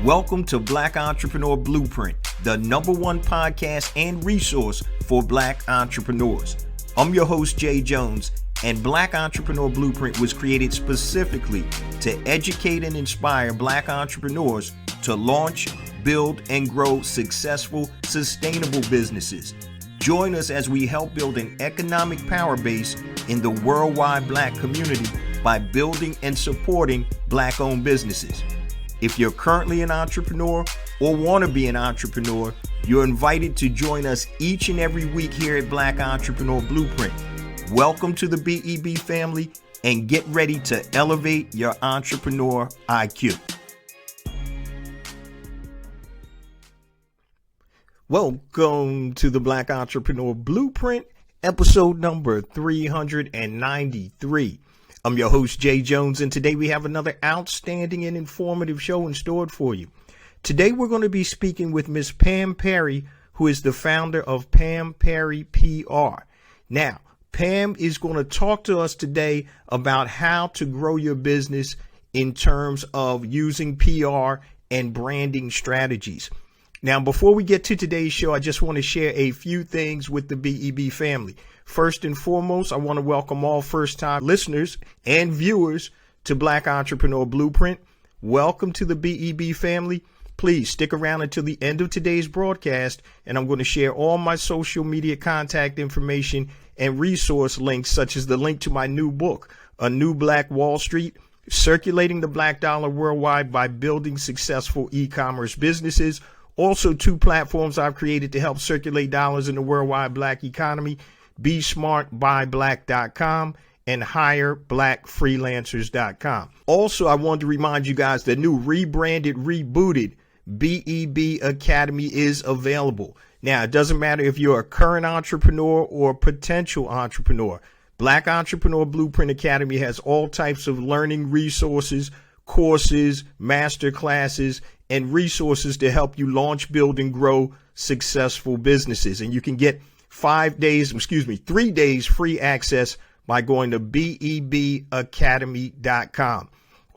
Welcome to Black Entrepreneur Blueprint, the #1 podcast and resource for Black entrepreneurs. I'm your host, Jay Jones, and Black Entrepreneur Blueprint was created specifically to educate and inspire Black entrepreneurs to launch, build, and grow successful, sustainable businesses. Join us as we help build an economic power base in the worldwide Black community by building and supporting Black-owned businesses. If you're currently an entrepreneur or want to be an entrepreneur, you're invited to join us each and every week here at Black Entrepreneur Blueprint. Welcome to the BEB family and get ready to elevate your entrepreneur IQ. Welcome to the Black Entrepreneur Blueprint, episode number 393. I'm your host, Jay Jones, and today we have another outstanding and informative show in store for you. Today we're going to be speaking with Miss Pam Perry, who is the founder of Pam Perry PR. Now, Pam is going to talk to us today about how to grow your business in terms of using PR and branding strategies. Now, before we get to today's show, I just want to share a few things with the BEB family. First and foremost, I want to welcome all first-time listeners and viewers to Black Entrepreneur Blueprint. Welcome to the BEB family. Please stick around until the end of today's broadcast, and I'm going to share all my social media contact information and resource links, such as the link to my new book, A New Black Wall Street, Circulating the Black Dollar Worldwide by Building Successful E-Commerce Businesses. Also, 2 platforms I've created to help circulate dollars in the worldwide Black economy, BeSmartByBlack.com and HireBlackFreelancers.com. Also, I wanted to remind you guys the new rebranded, rebooted BEB Academy is available. Now, it doesn't matter if you're a current entrepreneur or a potential entrepreneur. Black Entrepreneur Blueprint Academy has all types of learning resources, courses, master classes, and resources to help you launch, build, and grow successful businesses. And you can get 3 days free access by going to bebacademy.com.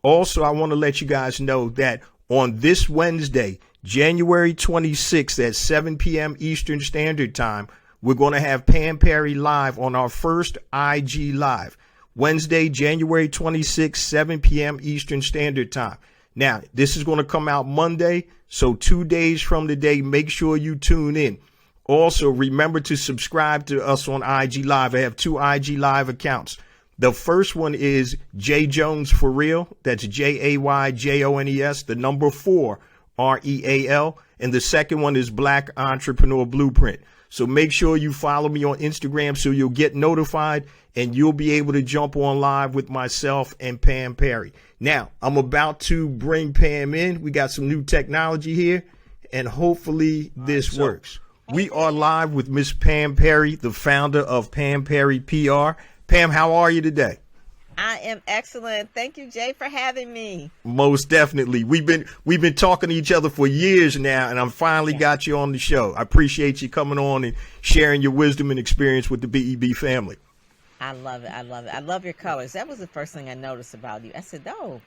Also, I want to let you guys know that on this Wednesday, January 26th at 7 p.m. Eastern Standard Time, we're going to have Pam Perry live on our first IG Live. Wednesday, January 26th, 7 p.m. Eastern Standard Time. Now, this is going to come out Monday, so 2 days from today, make sure you tune in. Also, remember to subscribe to us on IG Live. I have 2 IG Live accounts. The first one is Jay Jones for Real. That's JAYJONES, the number 4 REAL. And the second one is Black Entrepreneur Blueprint. So make sure you follow me on Instagram so you'll get notified and you'll be able to jump on live with myself and Pam Perry. Now, I'm about to bring Pam in. We got some new technology here, and hopefully this works. We are live with Miss Pam Perry, the founder of Pam Perry PR. Pam, how are you today? I am excellent. Thank you, Jay, for having me. Most definitely. We've been talking to each other for years now, and I finally got you on the show. I appreciate you coming on and sharing your wisdom and experience with the BEB family. I love it. I love it. I love your colors. That was the first thing I noticed about you. I said, "Oh,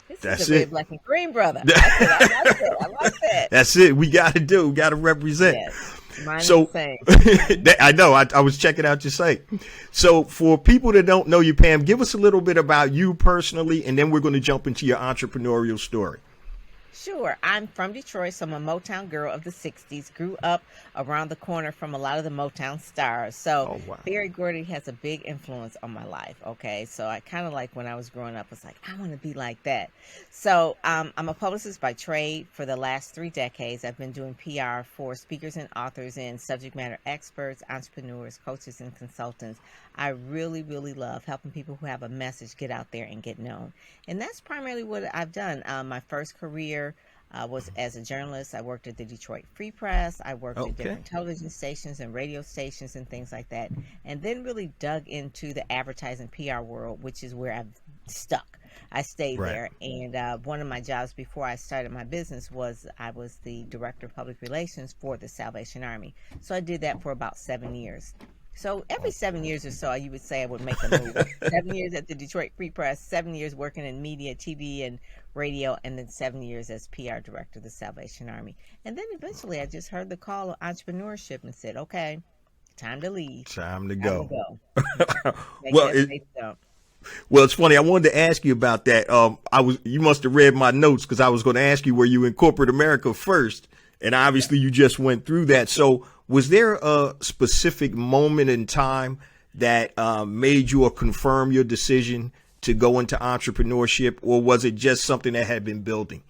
this is a red, black, and green brother." I said, "I like it. I like that." That's it. We got to represent. Yes. Mine So is the same. I know. I was checking out your site. So for people that don't know you, Pam, give us a little bit about you personally, and then we're going to jump into your entrepreneurial story. Sure. I'm from Detroit, so I'm a Motown girl of the 60s. Grew up around the corner from a lot of the Motown stars. So Berry Gordy has a big influence on my life. Okay. So I kind of like when I was growing up, I was like, I want to be like that. So I'm a publicist by trade. For the last 3 decades, I've been doing PR for speakers and authors and subject matter experts, entrepreneurs, coaches, and consultants. I really, really love helping people who have a message get out there and get known. And that's primarily what I've done. My first career was as a journalist. I worked at the Detroit Free Press. I worked at different television stations and radio stations and things like that. And then really dug into the advertising PR world, which is where I've stuck. I stayed there. And one of my jobs before I started my business was I was the director of public relations for the Salvation Army. So I did that for about 7 years. So every 7 years or so, you would say I would make a move. 7 years at the Detroit Free Press, 7 years working in media, TV, and radio, and then 7 years as PR director of the Salvation Army. And then eventually I just heard the call of entrepreneurship and said, okay, time to leave. Time to Time to go. go. Make Well, that it, faith jump. well, it's funny. I wanted to ask you about that. You must have read my notes because I was going to ask you, were you in corporate America first? And obviously you just went through that. So was there a specific moment in time that made you or confirm your decision to go into entrepreneurship, or was it just something that had been building?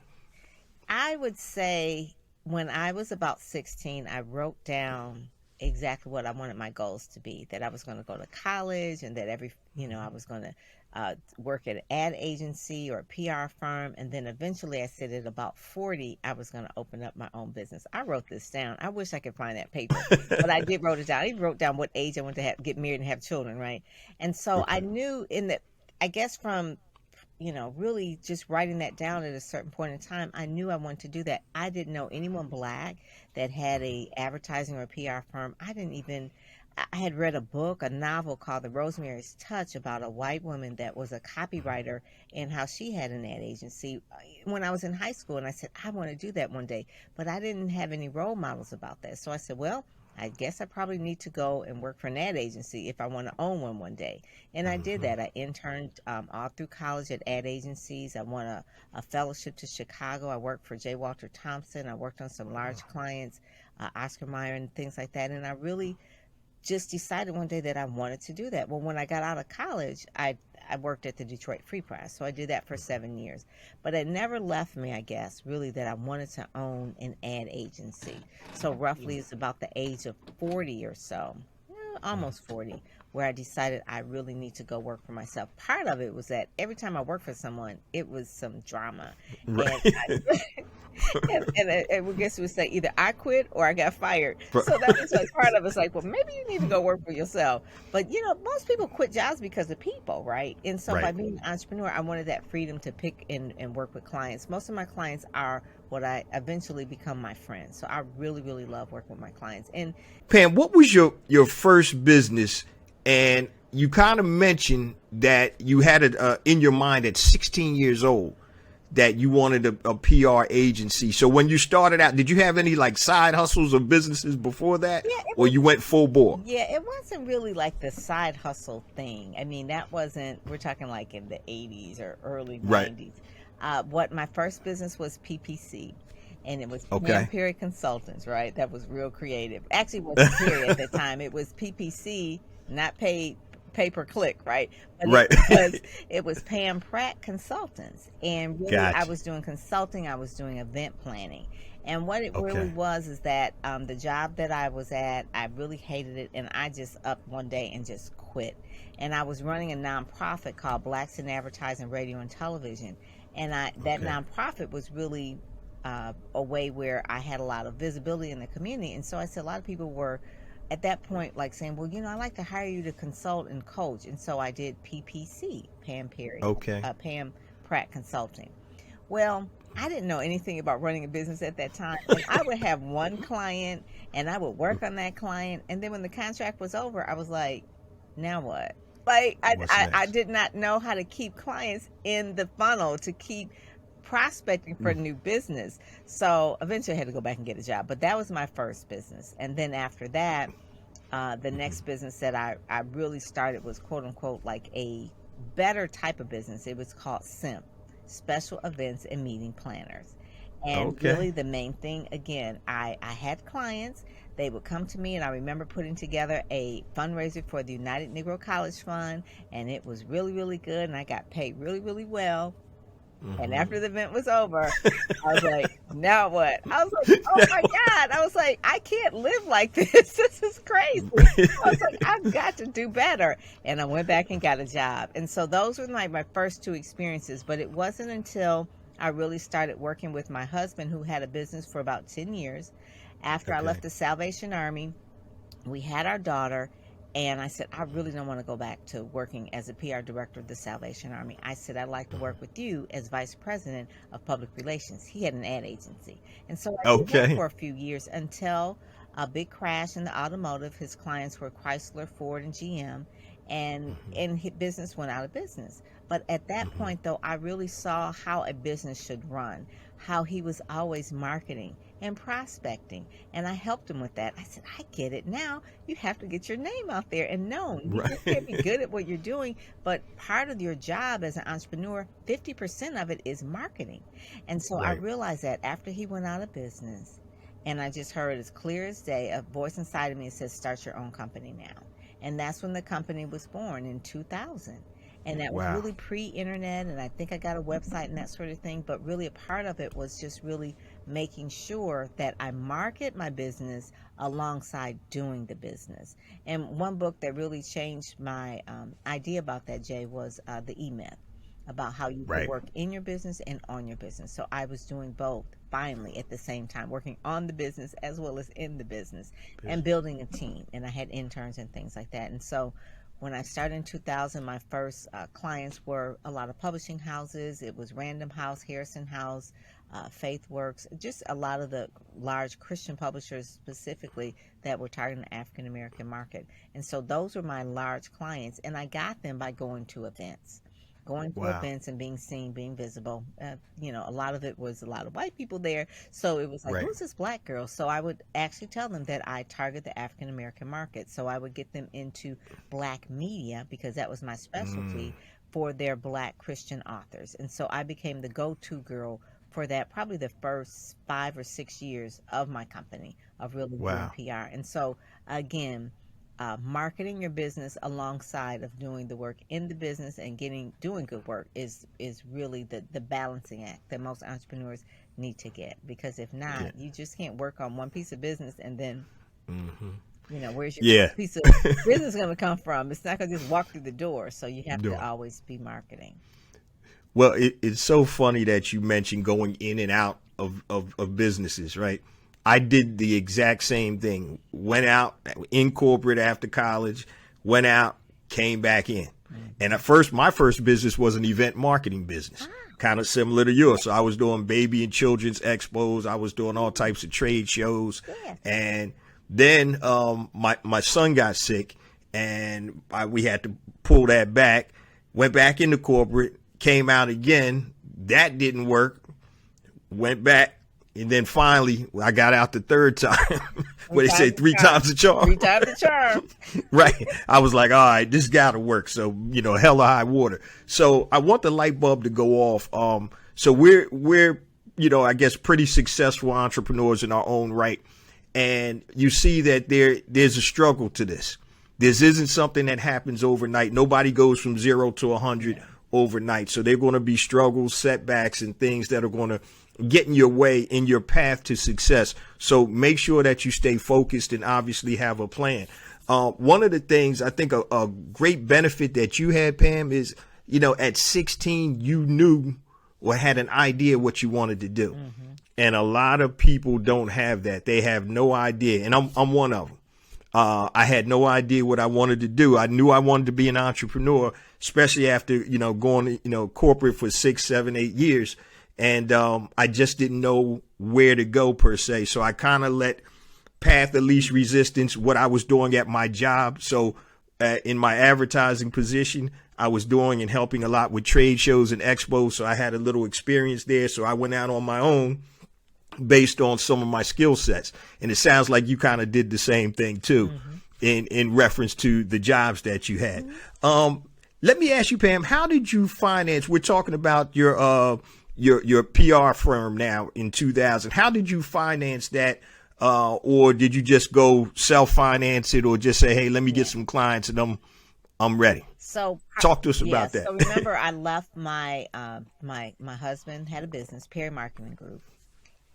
I would say when I was about 16, I wrote down exactly what I wanted my goals to be, that I was going to go to college and that I was going to work at an ad agency or a PR firm. And then eventually I said at about 40, I was going to open up my own business. I wrote this down. I wish I could find that paper, but I did wrote it down. I even wrote down what age I wanted to get married and have children, right? And so I knew I guess from really just writing that down at a certain point in time, I knew I wanted to do that. I didn't know anyone Black that had a advertising or a PR firm. I had read a novel called The Rosemary's Touch about a white woman that was a copywriter and how she had an ad agency when I was in high school. And I said, I want to do that one day, but I didn't have any role models about that. So I said, well, I guess I probably need to go and work for an ad agency if I want to own one day. And I did that. I interned all through college at ad agencies. I won a fellowship to Chicago. I worked for J. Walter Thompson. I worked on some large clients, Oscar Mayer and things like that. And I really just decided one day that I wanted to do that. Well, when I got out of college, I worked at the Detroit Free Press. So I did that for 7 years. But it never left me, I guess, really, that I wanted to own an ad agency. So roughly it's about the age of 40 or so, almost 40, where I decided I really need to go work for myself. Part of it was that every time I worked for someone, it was some drama. Right. And I guess we would say either I quit or I got fired. So that was like part of it's like, well, maybe you need to go work for yourself. But most people quit jobs because of people, right? And so by being an entrepreneur, I wanted that freedom to pick and work with clients. Most of my clients are what I eventually become my friends. So I really, really love working with my clients. And Pam, what was your first business? And you kind of mentioned that you had it in your mind at 16 years old that you wanted a PR agency. So when you started out, did you have any like side hustles or businesses before that? Or you went full bore? Yeah, it wasn't really like the side hustle thing. I mean, we're talking like in the 80s or early 90s. What my first business was PPC. And it was Pam Perry Consultants, right? That was real creative. Actually, it wasn't Perry at the time. It was PPC, not paid pay-per-click, right? But it was Pam Pratt Consultants. And really, I was doing consulting. I was doing event planning. And what it really was is that the job that I was at, I really hated it. And I just up one day and just quit. And I was running a nonprofit called Blacks in Advertising, Radio, and Television. And that nonprofit was really a way where I had a lot of visibility in the community. And so I said a lot of people were at that point like saying, well, I'd like to hire you to consult and coach. And so I did PPC, Pam Perry, Pam Pratt Consulting. Well, I didn't know anything about running a business at that time. And I would have one client and I would work on that client. And then when the contract was over, I was like, now what? Like I did not know how to keep clients in the funnel, to keep prospecting for new business. So eventually I had to go back and get a job. But that was my first business. And then after that, the next business that I really started was quote unquote like a better type of business. It was called SIMP, Special Events and Meeting Planners. And really the main thing, again, I had clients. They would come to me, and I remember putting together a fundraiser for the United Negro College Fund, and it was really, really good, and I got paid really, really well. And after the event was over, I was like, now what? I was like, oh my God. I was like, I can't live like this. This is crazy. I was like, I've got to do better. And I went back and got a job. And so those were like my first two experiences. But it wasn't until I really started working with my husband, who had a business for about 10 years. After I left the Salvation Army, we had our daughter. And I said, I really don't want to go back to working as a PR director of the Salvation Army. I said, I'd like to work with you as vice president of public relations. He had an ad agency. And so I did that for a few years until a big crash in the automotive. His clients were Chrysler, Ford, and GM, and his business went out of business. But at that Mm-hmm. point, though, I really saw how a business should run, how he was always marketing and prospecting, and I helped him with that. I said, I get it now. You have to get your name out there and known. You just can't be Right. good at what you're doing, but part of your job as an entrepreneur, 50% of it is marketing. And so I Right. realized that after he went out of business, and I just heard as clear as day a voice inside of me that says, start your own company now. And that's when the company was born in 2000. And that was Wow. really pre-internet, and I think I got a website and that sort of thing. But really, a part of it was just really making sure that I market my business alongside doing the business. And one book that really changed my idea about that, Jay, was the E-Myth, about how you could Right. work in your business and on your business. So I was doing both finally at the same time, working on the business as well as in the business and Business. building a team. And I had interns and things like that. And so when I started in 2000, my first clients were a lot of publishing houses. It was Random House, Harrison House, FaithWorks, just a lot of the large Christian publishers specifically that were targeting the African American market. And so those were my large clients. And I got them by going to Wow. events and being seen, being visible. A lot of it was a lot of white people there. So it was like, Right. who's this black girl? So I would actually tell them that I target the African American market. So I would get them into black media because that was my Mm. specialty for their black Christian authors. And so I became the go to girl for that, probably the first 5 or 6 years of my company of really doing Wow. PR. And so, again, marketing your business alongside of doing the work in the business and doing good work is really the balancing act that most entrepreneurs need to get, because if Yeah. not, you just can't work on one piece of business and then Mm-hmm. where's your Yeah. piece of business going to come from? It's not going to just walk through the door, so you have to Doing. always be marketing. Well, it's so funny that you mentioned going in and out of businesses, right? I did the exact same thing. Went out in corporate after college, went out, came back in. And Mm-hmm. at first, my first business was an event marketing business, Ah, kind of similar to yours. So I was doing baby and children's expos. I was doing all types of trade shows. yes. And then my son got sick, and we had to pull that back. Went back into corporate, came out again. That didn't work. Went back, and then finally I got out the third time. Three What they say, times the three charm. times the charm. Three times the charm. Right. I was like, all right, this got to work. So, hell or high water. So I want the light bulb to go off. So we're, I guess pretty successful entrepreneurs in our own right. And you see that there's a struggle to this. This isn't something that happens overnight. Nobody goes from 0 to 100 overnight. So there are going to be struggles, setbacks, and things that are going to get in your way in your path to success. So make sure that you stay focused and obviously have a plan. One of the things I think a great benefit that you had, Pam, is, at 16, you knew or had an idea what you wanted to do. Mm-hmm. And a lot of people don't have that. They have no idea. And I'm one of them. I had no idea what I wanted to do. I knew I wanted to be an entrepreneur, especially after, going, corporate for 6, 7, 8 years. And I just didn't know where to go per se. So I kind of let path of least resistance, what I was doing at my job. So in my advertising position, I was doing and helping a lot with trade shows and expos. So I had a little experience there. So I went out on my own based on some of my skill sets. And it sounds like you kind of did the same thing too, Mm-hmm. in reference to the jobs that you had. Mm-hmm. Let me ask you, Pam, how did you finance? We're talking about your PR firm now in 2000. How did you finance that? Or did you just go self-finance it, or just say, hey, let me get Yeah. some clients and I'm ready? So Talk to us yeah. about that. So remember, I left my husband had a business, Perry Marketing Group,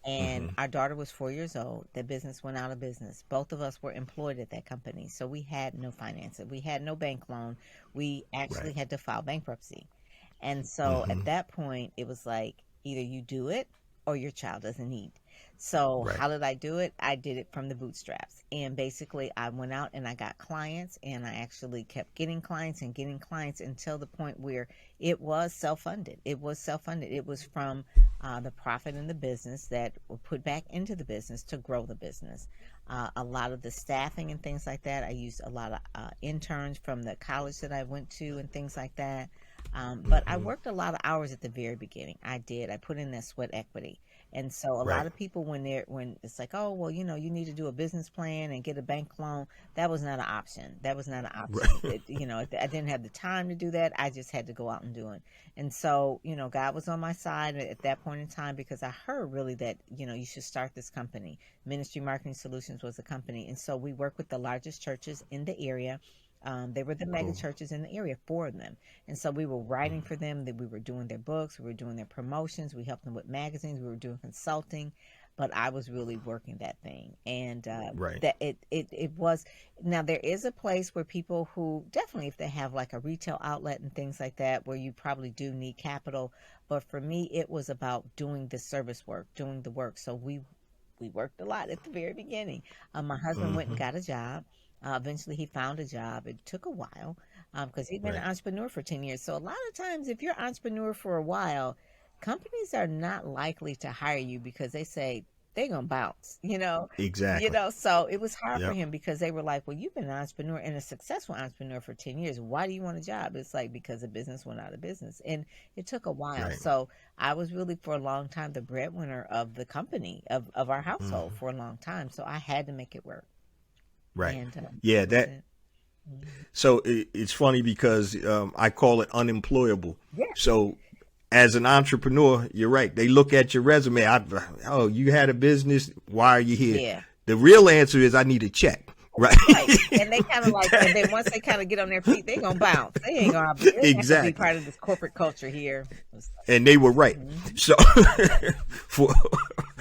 and Hmm. our daughter was 4 years old. The business went out of business. Both of us were employed at that company, so we had no financing. We had no bank loan. We actually Right. had to file bankruptcy, and so Hmm. at that point, it was like either you do it or your child doesn't eat. So Right. how did I do it? I did it from the bootstraps. And basically I went out and I got clients, and I actually kept getting clients and getting clients until the point where it was self-funded. It was self-funded. It was from the profit in the business that were put back into the business to grow the business. A lot of the staffing and things like that, I used a lot of interns from the college that I went to and things like that. But I Hmm. worked a lot of hours at the very beginning. I did. I put in that sweat equity. And so a lot Right. of people, when it's like, oh, well, you need to do a business plan and get a bank loan, that was not an option. That was not an option. Right. I didn't have the time to do that. I just had to go out and do it. And so, God was on my side at that point in time, because I heard really that, you should start this company. Ministry Marketing Solutions was a company. And so we work with the largest churches in the area. They were the mega Cool. churches in the area, four of them. And so we were writing for them, that we were doing their books, we were doing their promotions, we helped them with magazines, we were doing consulting, but I was really working that thing. And Right. that it was, now there is a place where people who definitely, if they have like a retail outlet and things like that, where you probably do need capital. But for me, it was about doing the service work, doing the work. So we worked a lot at the very beginning. My husband went and Hmm. got a job. Eventually, he found a job. It took a while because he'd been an Right. entrepreneur for 10 years. So, a lot of times, if you're an entrepreneur for a while, companies are not likely to hire you because they say they're going to bounce, Exactly. So it was hard for Yep. him, because they were like, well, you've been an entrepreneur and a successful entrepreneur for 10 years. Why do you want a job? It's like, because the business went out of business. And it took a while. Right. So I was really, for a long time, the breadwinner of the company, of our household Hmm. for a long time. So I had to make it work. Right. And Yeah. that was That. it. Mhm. So it's funny because I call it unemployable. Yeah. So as an entrepreneur, you're right. They look at your resume. Oh, you had a business. Why are you here? Yeah. The real answer is I need a check. Right. Right. And they kind of like, and then once they kind of get on their feet, they're going to bounce. They ain't going to, they have to be Exactly. part of this corporate culture here. And they were right. Mhm. So for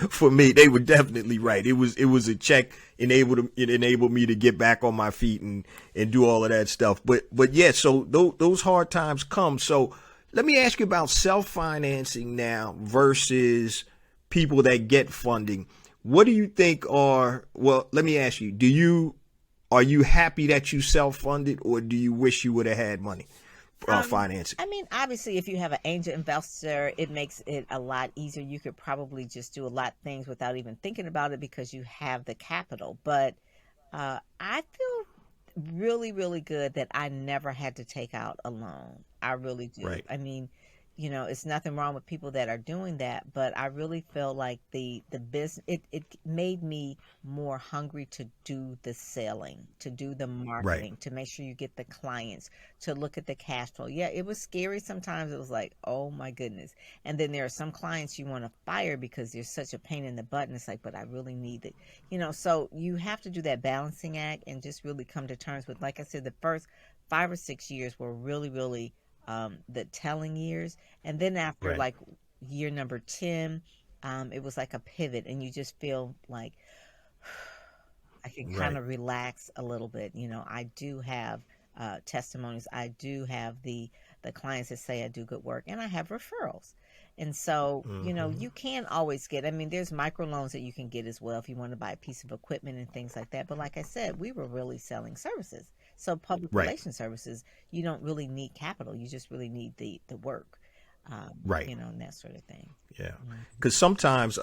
for me, they were definitely right. It was a check, it enabled me to get back on my feet and do all of that stuff. But yeah, so those hard times come. So let me ask you about self financing now versus people that get funding. What do you think are, well, let me ask you, are you happy that you self funded, or do you wish you would have had money Um, financing? I mean, obviously, if you have an angel investor, it makes it a lot easier. You could probably just do a lot of things without even thinking about it, because you have the capital. But I feel really, really good that I never had to take out a loan. I really do. Right. I mean, it's nothing wrong with people that are doing that, but I really feel like the business, it made me more hungry to do the selling, to do the Right. marketing, to make sure you get the clients, to look at the cash flow. Yeah, it was scary sometimes. It was like, oh my goodness. And then there are some clients you want to fire because they're such a pain in the butt. And it's like, but I really need it. So you have to do that balancing act and just really come to terms with, like I said, the first 5 or 6 years were really, really the telling years. And then after Right. like year number 10, it was like a pivot, and you just feel like I can kind Right. of relax a little bit. I do have testimonies. I do have the clients that say I do good work, and I have referrals. And so, Hmm. you can always get, I mean, there's microloans that you can get as well if you want to buy a piece of equipment and things like that. But like I said, we were really selling services. So public Right. relation services, you don't really need capital. You just really need the work, Right. and that sort of thing. Yeah. Mhm. Because sometimes,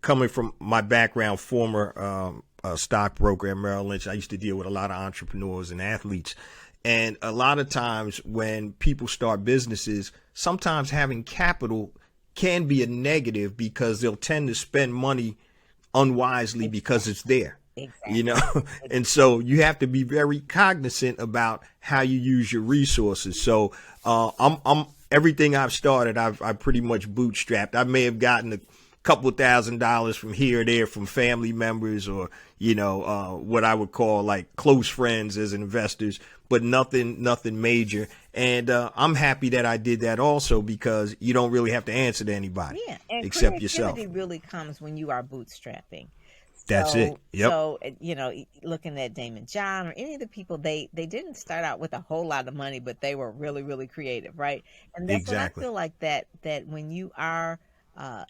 coming from my background, former stockbroker at Merrill Lynch, I used to deal with a lot of entrepreneurs and athletes. And a lot of times when people start businesses, sometimes having capital can be a negative because they'll tend to spend money unwisely because it's there, you know? Exactly. And so you have to be very cognizant about how you use your resources. So I'm everything I've started, I've pretty much bootstrapped. I may have gotten a couple $1,000s from here or there from family members, or what I would call like close friends as investors, but nothing major. And I'm happy that I did that also, because you don't really have to answer to anybody Yeah, and except yourself. creativity really comes when you are bootstrapping. That's it. Yep. Looking at Damon John or any of the people, they didn't start out with a whole lot of money, but they were really, really creative, right? And that's what I Exactly. feel like, that when you are uh,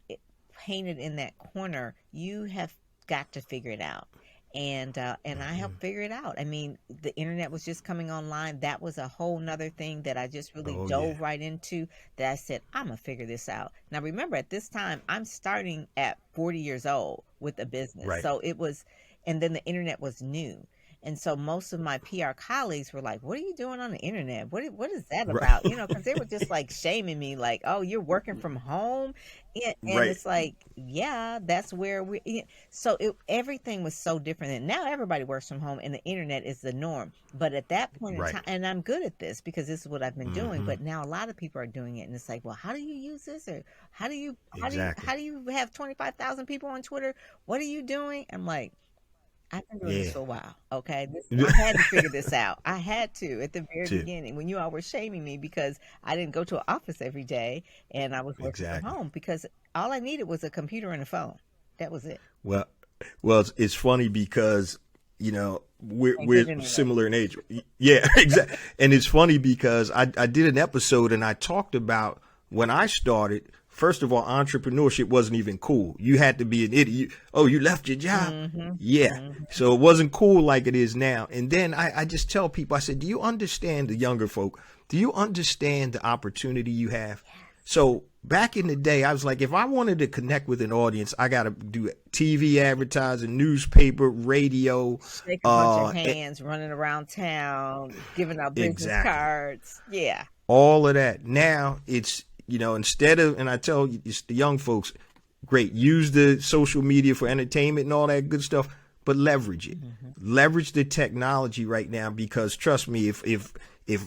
painted in that corner, you have got to figure it out. And I helped figure it out. I mean, the internet was just coming online. That was a whole nother thing that I just really Oh yeah. dove right into, that I said, I'm gonna figure this out. Now remember, at this time, I'm starting at 40 years old with a business. Right. So it was, and then the internet was new. And so most of my PR colleagues were like, "What are you doing on the internet? What is that Right. about?" You know, because they were just like shaming me, like, "Oh, you're working from home," and Right. it's like, yeah, that's where we. So everything was so different, and now everybody works from home, and the internet is the norm. But at that point in Right. time, and I'm good at this because this is what I've been doing. Mm-hmm. But now a lot of people are doing it, and it's like, well, how do you use this, or Exactly. how do you have 25,000 people on Twitter? What are you doing? I'm like, I've been doing this Yeah. for a while. Okay. I had to figure this out. I had to at the very Too. beginning, when you all were shaming me because I didn't go to an office every day and I was working from Exactly. home, because all I needed was a computer and a phone. That was it. Well, it's funny because And good we're internet. similar in age. Yeah, exactly. And it's funny because I did an episode and I talked about when I started. First of all, entrepreneurship wasn't even cool. You had to be an idiot. Oh, you left your job? Mm-hmm. Yeah. Mm-hmm. So it wasn't cool like it is now. And then I just tell people, I said, do you understand, the younger folk, do you understand the opportunity you have? So back in the day, I was like, if I wanted to connect with an audience, I got to do TV advertising, newspaper, radio. Shake a bunch of E- hands, running around town, giving out business exactly. cards. Yeah. All of that. Now it's, instead of, and I tell you, it's the young folks, great, use the social media for entertainment and all that good stuff, but leverage it. Mm-hmm. Leverage the technology right now, because trust me, if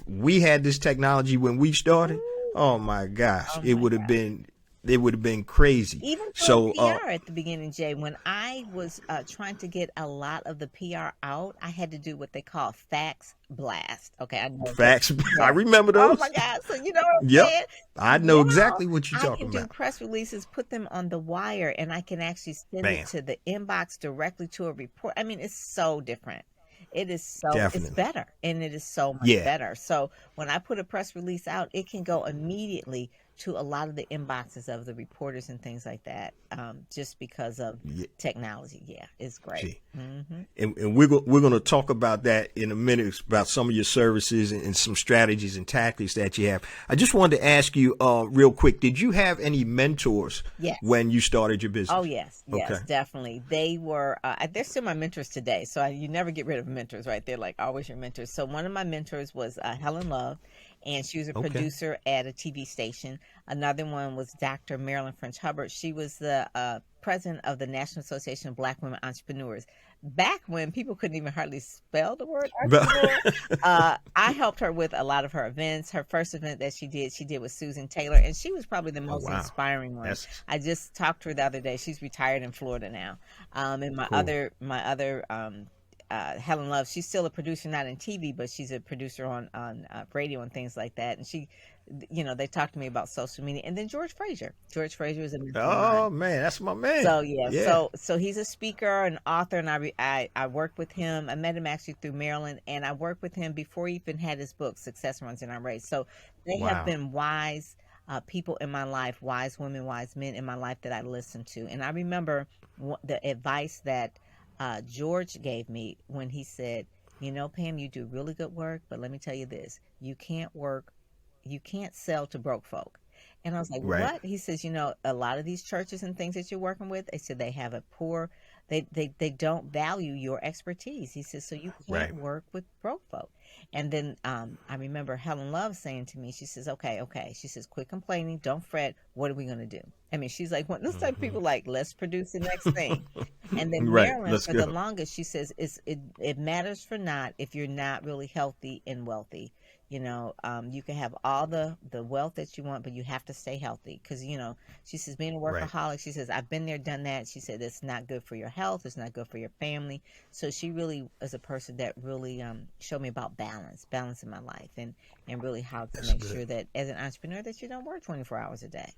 we had this technology when we started, oh my gosh, Oh it my would have God. been crazy. Even doing So PR at the beginning, Jay, when I was trying to get a lot of the PR out, I had to do what they call fax blast. Okay, I know that. facts, I Yeah. remember Oh my those. God. So you know what I'm Yep. saying? I know Now exactly what you're I talking can do about. press releases, put them on the wire, and I can actually send it Bam. to the inbox directly to a report. I mean, it's so different. It's Definitely. better, and it is so much Yeah. better. So when I put a press release out, it can go immediately to a lot of the inboxes of the reporters and things like that, just because of Yeah. technology. Yeah, it's great. See. Hmm. And we're going to talk about that in a minute, about some of your services and some strategies and tactics that you have. I just wanted to ask you real quick, did you have any mentors Yes. when you started your Oh business? yes, Okay. yes, definitely. They were. They're still my mentors today. So you never get rid of mentors, right? They're like always your mentors. So one of my mentors was Helen Love, and she was a Okay. producer at a TV station. Another one was Dr. Marilyn French Hubbard. She was the president of the National Association of Black Women Entrepreneurs. Back when people couldn't even hardly spell the word entrepreneur, I helped her with a lot of her events. Her first event that she did with Susan Taylor, and she was probably the Oh, most wow. inspiring one. That's I just talked to her the other day. She's retired in Florida now. And cool. my other Helen Love, she's still a producer, not in TV, but she's a producer on radio and things like that. And she, they talked to me about social media. And then George Frazier. George Frazier is a mentor of mine. Oh, man, that's my man. So yeah, Yeah. so he's a speaker, an author, and I worked with him. I met him actually through Maryland, and I worked with him before he even had his book, Success Runs in Our Race. So they have Wow. been wise people in my life, wise women, wise men in my life that I listened to. And I remember the advice that George gave me when he said, Pam, you do really good work, but let me tell you this: you can't sell to broke folk. And I was like, Right. what? He says, a lot of these churches and things that you're working with, they said they have a poor, they don't value your expertise. He says, so you Right. can't work with broke folk. And then I remember Helen Love saying to me, she says, okay. She says, quit complaining, don't fret. What are we going to do? I mean, she's like, this type of people, like, let's produce the next thing. And then Right. Marilyn, Let's for the go. longest, she says, it matters for not if you're not really healthy and wealthy. You can have all the wealth that you want, but you have to stay healthy. Because, she says, being a Right. workaholic, she says, I've been there, done that. She said, it's not good for your health. It's not good for your family. So she really is a person that really showed me about balance in my life, and really how to That's make good. sure that as an entrepreneur that you don't work 24 hours a day.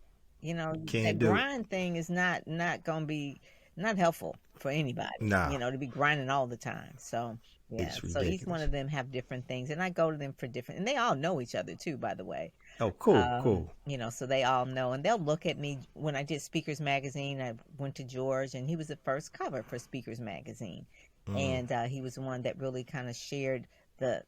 Can't That do it. grind thing is not going to be not helpful for anybody, Nah, to be grinding all the time. So yeah, it's so each one ridiculous. of them have different things, and I go to them for different, and they all know each other too, by the way. Oh, cool. So they all know, and they'll look at me when I did Speakers Magazine. I went to George, and he was the first cover for Speakers Magazine, and he was the one that really kind of shared the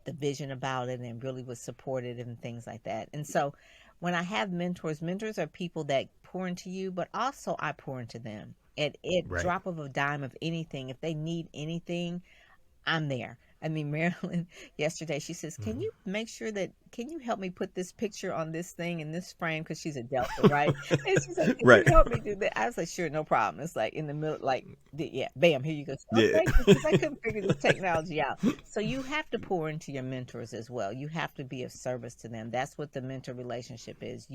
vision about it and really was supported and things like that. And so when I have mentors are people that pour into you, but also I pour into them. At Right. drop of a dime of anything, if they need anything, I'm there. I mean, Marilyn, yesterday, she says, can you can you help me put this picture on this thing in this frame? Because she's a Delta, right? And she's like, can you Right. help me do that? I was like, sure, no problem. It's like in the middle, like, yeah, bam, here you go. Oh, Yeah. thank you, because I couldn't figure this technology out. So you have to pour into your mentors as well. You have to be of service to them. That's what the mentor relationship is.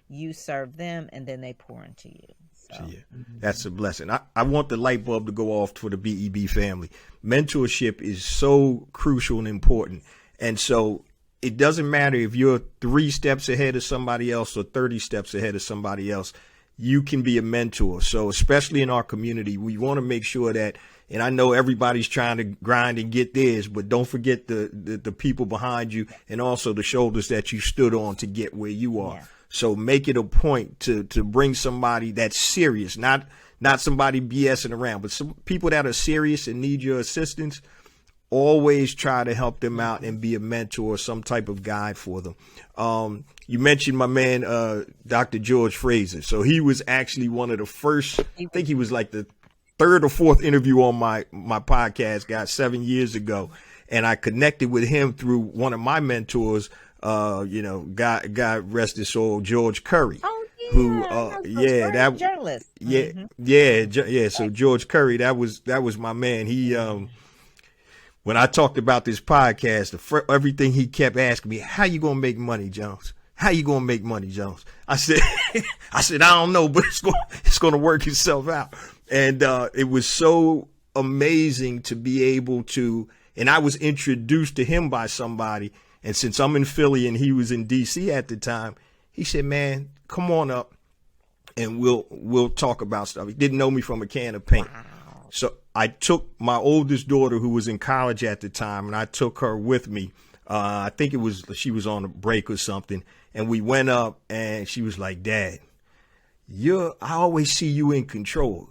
You serve them, and then they pour into you. So, Yeah, that's a blessing. I want the light bulb to go off for the BEB family. Mentorship is so crucial and important. And so it doesn't matter if you're 3 steps ahead of somebody else or 30 steps ahead of somebody else, you can be a mentor. So especially in our community, we want to make sure that, and I know everybody's trying to grind and get theirs, but don't forget the people behind you and also the shoulders that you stood on to get where you are. Yeah. So make it a point to bring somebody that's serious, not somebody BSing around, but some people that are serious and need your assistance. Always try to help them out and be a mentor or some type of guide for them. You mentioned my man, Dr. George Fraser. So he was actually one of the first, I think he was like the 3rd or 4th interview on my podcast, got 7 years ago. And I connected with him through one of my mentors, God rest his soul, George Curry. oh yeah, Who, journalist. yeah. So George Curry, that was my man. He, when I talked about this podcast, everything he kept asking me, how you going to make money, Jones? How you going to make money, Jones? I said, I don't know, but it's going to work itself out. And, it was so amazing to be able to, and I was introduced to him by somebody. And since I'm in Philly and he was in DC at the time, he said, man, come on up and we'll talk about stuff. He didn't know me from a can of paint. Wow. So I took my oldest daughter, who was in college at the time, and I took her with me. I think she was on a break or something. And we went up and she was like, Dad, I always see you in control.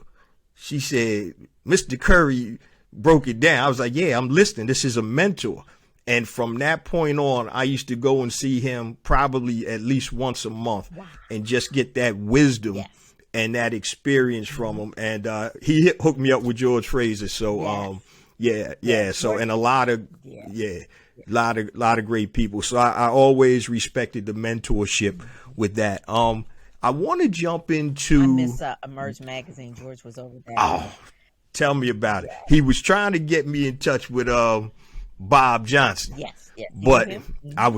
She said, Mr. Curry broke it down. I was like, yeah, I'm listening. This is a mentor. And from that point on, I used to go and see him probably at least once a month. Wow. And just get that wisdom. Yes. And that experience from him. And he hooked me up with George Fraser. So, yes. So, and a lot of, a lot of great people. So I always respected the mentorship with that. I want to jump into. I miss Emerge Magazine. George was over there. Oh, tell me about it. He was trying to get me in touch with Bob Johnson. Yes. But I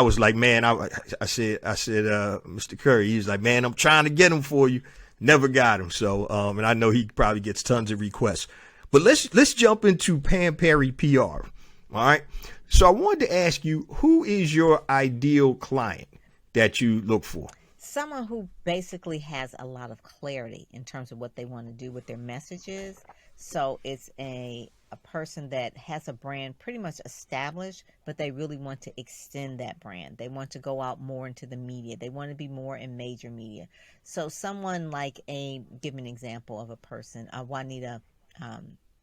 was like, man, I said, Mr. Curry, he was like, man, I'm trying to get him for you. Never got him. So, and I know he probably gets tons of requests, but let's jump into Pam Perry PR. All right. So I wanted to ask you, who is your ideal client that you look for? Someone who basically has a lot of clarity in terms of what they want to do with their messages. So it's a person that has a brand pretty much established, but they really want to extend that brand. They want to go out more into the media. They want to be more in major media. So someone like give an example of a person, Juanita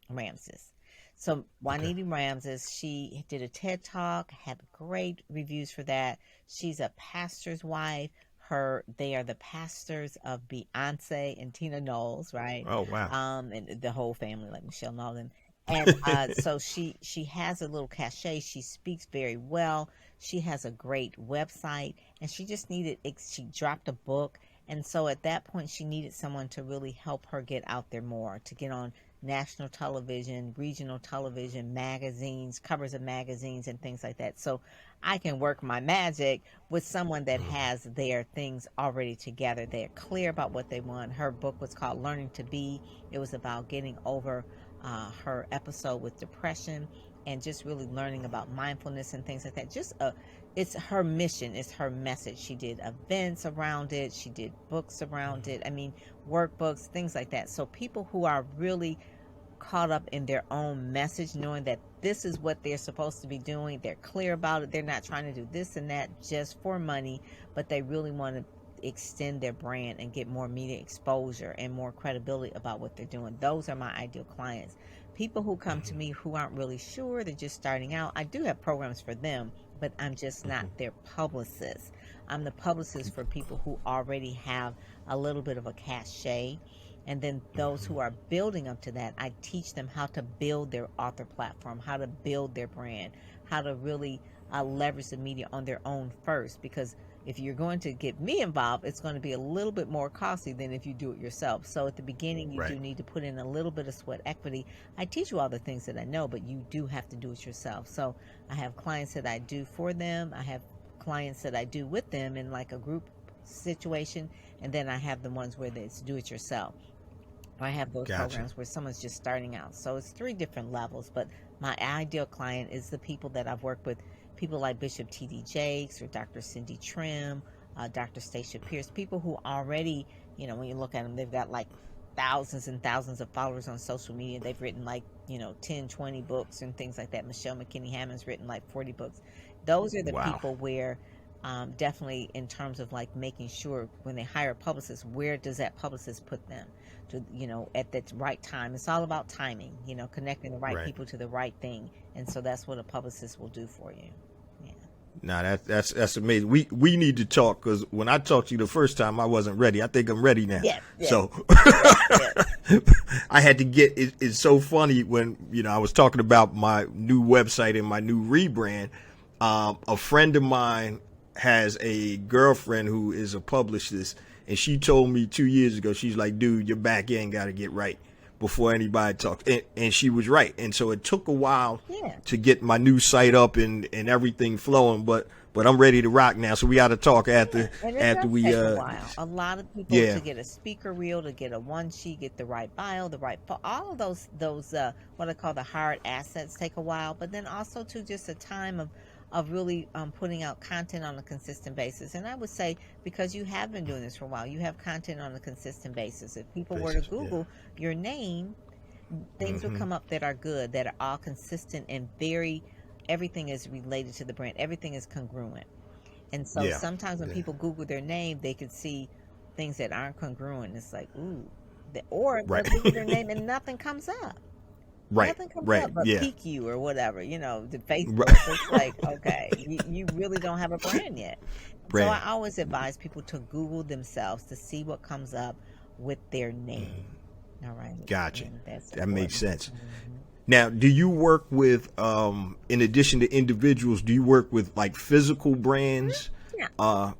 Ramses. So Juanita Ramses, she did a TED Talk, had great reviews for that. She's a pastor's wife. They are the pastors of Beyonce and Tina Knowles, right? Oh, wow. And the whole family, like Michelle Nolan. And so she has a little cachet. She speaks very well. She has a great website, and she just she dropped a book. And so at that point, she needed someone to really help her get out there more, to get on national television, regional television, magazines, covers of magazines, and things like that. So I can work my magic with someone that has their things already together. They're clear about what they want. Her book was called Learning to Be. It was about getting over her episode with depression and just really learning about mindfulness and things like that. It's her mission, it's her message. She did events around it. She did books around it. I mean, workbooks, things like that. So people who are really caught up in their own message, knowing that this is what they're supposed to be doing. They're clear about it. They're not trying to do this and that just for money, but they really want to extend their brand and get more media exposure and more credibility about what they're doing. Those are my ideal clients. People who come to me who aren't really sure, they're just starting out. I do have programs for them, but I'm just not their publicist. I'm the publicist for people who already have a little bit of a cachet. And then those who are building up to that, I teach them how to build their author platform, how to build their brand, how to really leverage the media on their own first. Because if you're going to get me involved, it's going to be a little bit more costly than if you do it yourself. So at the beginning, you do need to put in a little bit of sweat equity. I teach you all the things that I know, but you do have to do it yourself. So I have clients that I do for them. I have clients that I do with them in like a group situation. And then I have the ones where it's do it yourself. I have those programs where someone's just starting out. So it's 3 different levels, but my ideal client is the people that I've worked with, people like Bishop T.D. Jakes or Dr. Cindy Trim, Dr. Stacia Pierce, people who already, when you look at them, they've got like thousands and thousands of followers on social media. They've written like, 10, 20 books and things like that. Michelle McKinney-Hammond's written like 40 books. Those are the people where definitely in terms of like making sure when they hire a publicist, where does that publicist put them to, at the right time? It's all about timing, connecting the right people to the right thing. And so that's what a publicist will do for you. Yeah. Now that's amazing. We need to talk, because when I talked to you the first time, I wasn't ready. I think I'm ready now. Yes. So I had to get, it's so funny when, I was talking about my new website and my new rebrand. A friend of mine has a girlfriend who is a publicist, and she told me 2 years ago, she's like, dude, your back end got to get right before anybody talks. And she was right. And so it took a while to get my new site up and everything flowing, but I'm ready to rock now. So we got to talk after we take a while. A lot of people to get a speaker reel, to get a one sheet, get the right bio, all of those what I call the hard assets take a while, but then also to just a time of really putting out content on a consistent basis. And I would say, because you have been doing this for a while, you have content on a consistent basis. If people were to Google your name, things will come up that are good, that are all consistent and everything is related to the brand. Everything is congruent. And so sometimes when people Google their name, they could see things that aren't congruent. It's like, ooh. Or they'll Google their name and nothing comes up. Nothing comes up but PQ or whatever, the Facebook. It's like, okay, you really don't have a brand yet. So I always advise people to Google themselves to see what comes up with their name. All right. Gotcha. That makes sense. Now, do you work with, in addition to individuals, do you work with like physical brands?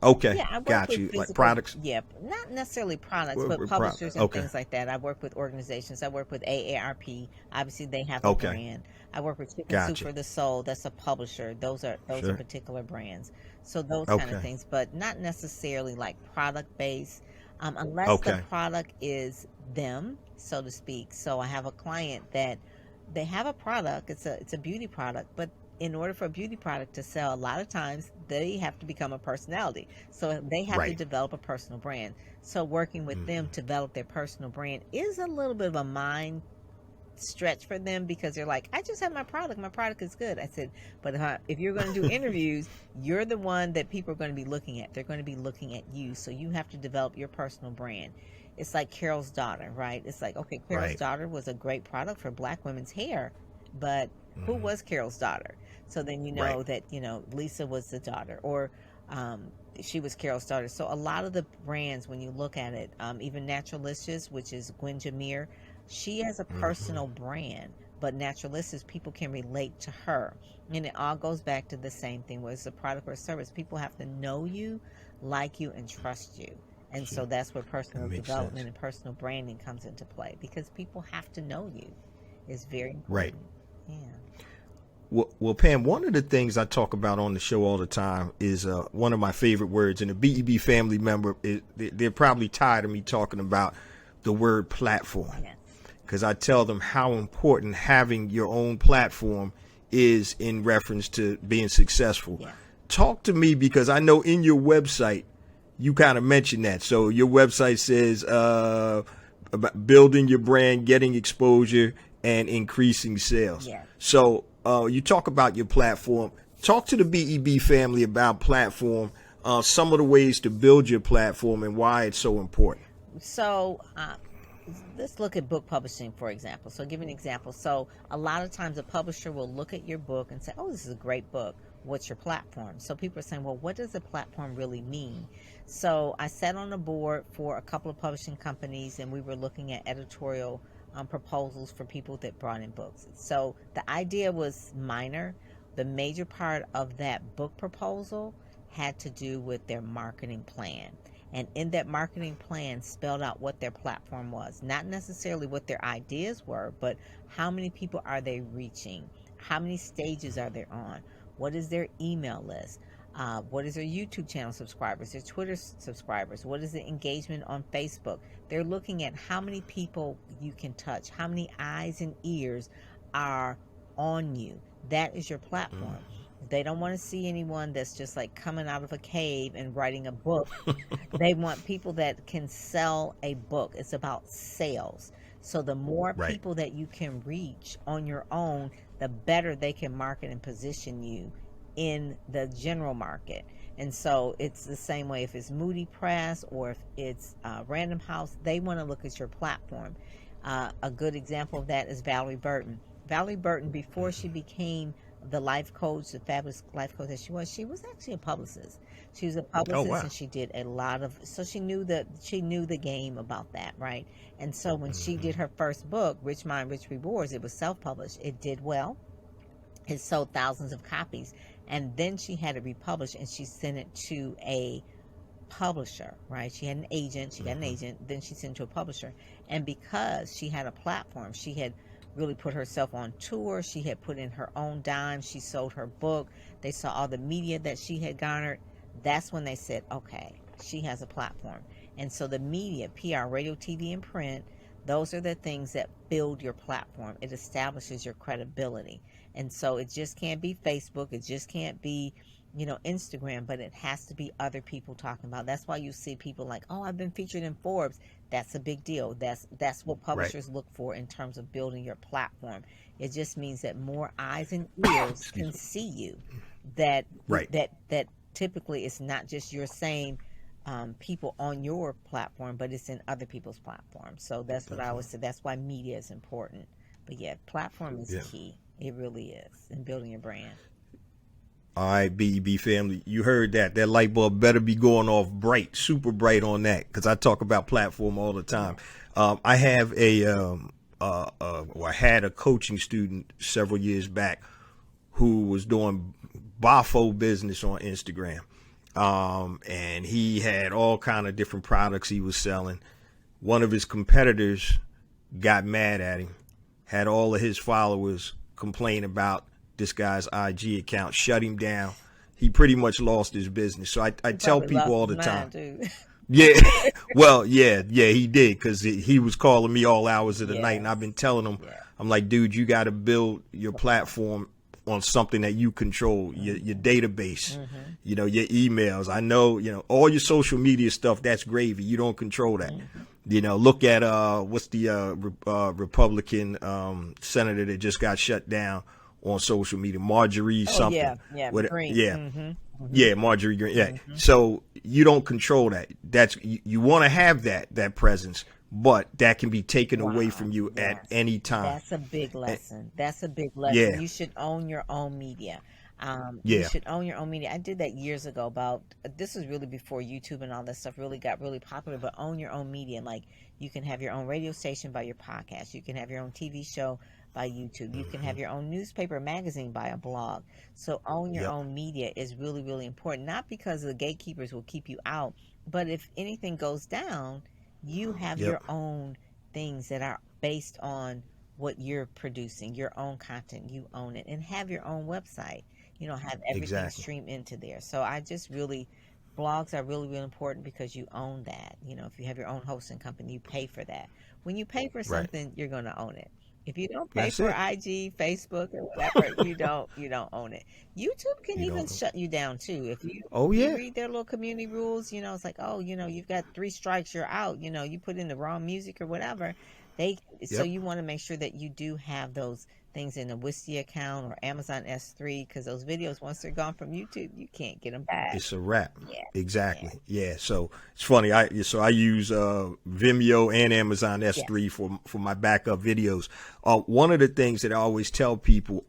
Okay. Yeah, I got you. Physical, like products? Yeah, not necessarily products, but publishers and things like that. I work with organizations. I work with AARP. Obviously, they have a brand. I work with Chicken Soup for the Soul. That's a publisher. Those are particular brands. So those kind of things, but not necessarily like product based, unless the product is them, so to speak. So I have a client that they have a product. It's a beauty product, but in order for a beauty product to sell, a lot of times they have to become a personality. So they have to develop a personal brand. So working with them to develop their personal brand is a little bit of a mind stretch for them, because they're like, I just have my product. My product is good. I said, but if you're going to do interviews, you're the one that people are going to be looking at. They're going to be looking at you. So you have to develop your personal brand. It's like Carol's Daughter, right? It's like, okay, Carol's Daughter was a great product for Black women's hair, but who was Carol's daughter? So then that, Lisa was the daughter, or she was Carol's daughter. So a lot of the brands, when you look at it, even Naturalicious, which is Gwen Jameer, she has a personal brand, but Naturalicious, people can relate to her. And it all goes back to the same thing, whether it's a product or a service. People have to know you, like you, and trust you. And so that's where personal development and personal branding comes into play, because people have to know you. It's very important. Right. Yeah. Well, Pam, one of the things I talk about on the show all the time is one of my favorite words, and a BEB family member, they're probably tired of me talking about the word platform, because I tell them how important having your own platform is in reference to being successful. Yeah. Talk to me, because I know in your website, you kind of mentioned that. So your website says about building your brand, getting exposure, and increasing sales. Yes. So you talk about your platform. Talk to the BEB family about platform, some of the ways to build your platform and why it's so important. So let's look at book publishing, for example. So give an example. So a lot of times a publisher will look at your book and say, oh, this is a great book. What's your platform? So people are saying, well, what does a platform really mean? So I sat on a board for a couple of publishing companies, and we were looking at editorial proposals for people that brought in books. So the idea was minor. The major part of that book proposal had to do with their marketing plan. And in that marketing plan spelled out what their platform was. Not necessarily what their ideas were, but how many people are they reaching? How many stages are they on? What is their email list? What is their YouTube channel subscribers, their Twitter subscribers? What is the engagement on Facebook? They're looking at how many people you can touch, how many eyes and ears are on you. That is your platform. They don't want to see anyone that's just like coming out of a cave and writing a book. They want people that can sell a book. It's about sales. So the more Right. people that you can reach on your own, the better they can market and position you in the general market. And so it's the same way if it's Moody Press or if it's Random House, they want to look at your platform. A good example of that is Valerie Burton. Valerie Burton, before she became the life coach, the fabulous life coach that she was actually a publicist. She was a publicist, wow. and she did a lot of, so she knew the game about that, right? And so when she did her first book, Rich Mind, Rich Rewards, it was self-published. It did well. It sold thousands of copies. And then she had it republished, and she sent it to a publisher, right? She had an agent, then she sent it to a publisher. And because she had a platform, she had really put herself on tour. She had put in her own dime. She sold her book. They saw all the media that she had garnered. That's when they said, okay, she has a platform. And so the media, PR, radio, TV, and print, those are the things that build your platform. It establishes your credibility. And so it just can't be Facebook. It just can't be, Instagram, but it has to be other people talking about. That's why you see people like, oh, I've been featured in Forbes. That's a big deal. That's what publishers look for in terms of building your platform. It just means that more eyes and ears can see you. That typically it's not just your same people on your platform, but it's in other people's platforms. So that's what I always say. That's why media is important. But yeah, platform is key. It really is in building your brand. All right, BEB family, you heard that. That light bulb better be going off bright, super bright on that, because I talk about platform all the time. I have I had a coaching student several years back who was doing Bafo business on Instagram. And he had all kind of different products he was selling. One of his competitors got mad at him, had all of his followers complain about this guy's IG account, shut him down. He pretty much lost his business. So I tell people all the time. Yeah, well, yeah, he did, because he was calling me all hours of the night, and I've been telling him, I'm like, dude, you got to build your platform on something that you control, your database, your emails. I know, all your social media stuff, that's gravy. You don't control that. Look at what's the Republican senator that just got shut down on social media, Marjorie something. Marjorie Green. So you don't control that. You want to have that presence, but that can be taken away from you at any time. That's a big lesson. You should own your own media. You should own your own media. I did that years ago. This was really before YouTube and all that stuff really got really popular. But own your own media. Like, you can have your own radio station by your podcast. You can have your own TV show by YouTube. You can have your own newspaper, magazine by a blog. So own your own media is really, really important. Not because the gatekeepers will keep you out, but if anything goes down, you have your own things that are based on what you're producing, your own content. You own it, and have your own website. Have everything stream into there. So blogs are really, really important because you own that. If you have your own hosting company, you pay for that. When you pay for something, you're going to own it. If you don't pay for IG, Facebook, or whatever, you don't own it. YouTube can even shut you down too. If you read their little community rules, it's like, you've got 3 strikes, you're out. You put in the wrong music or whatever, they So you want to make sure that you do have those things in a Wistia account or Amazon S3, because those videos, once they're gone from YouTube, you can't get them back. It's a wrap. Yeah. Exactly. Yeah. So it's funny. I use Vimeo and Amazon S3 for my backup videos. One of the things that I always tell people,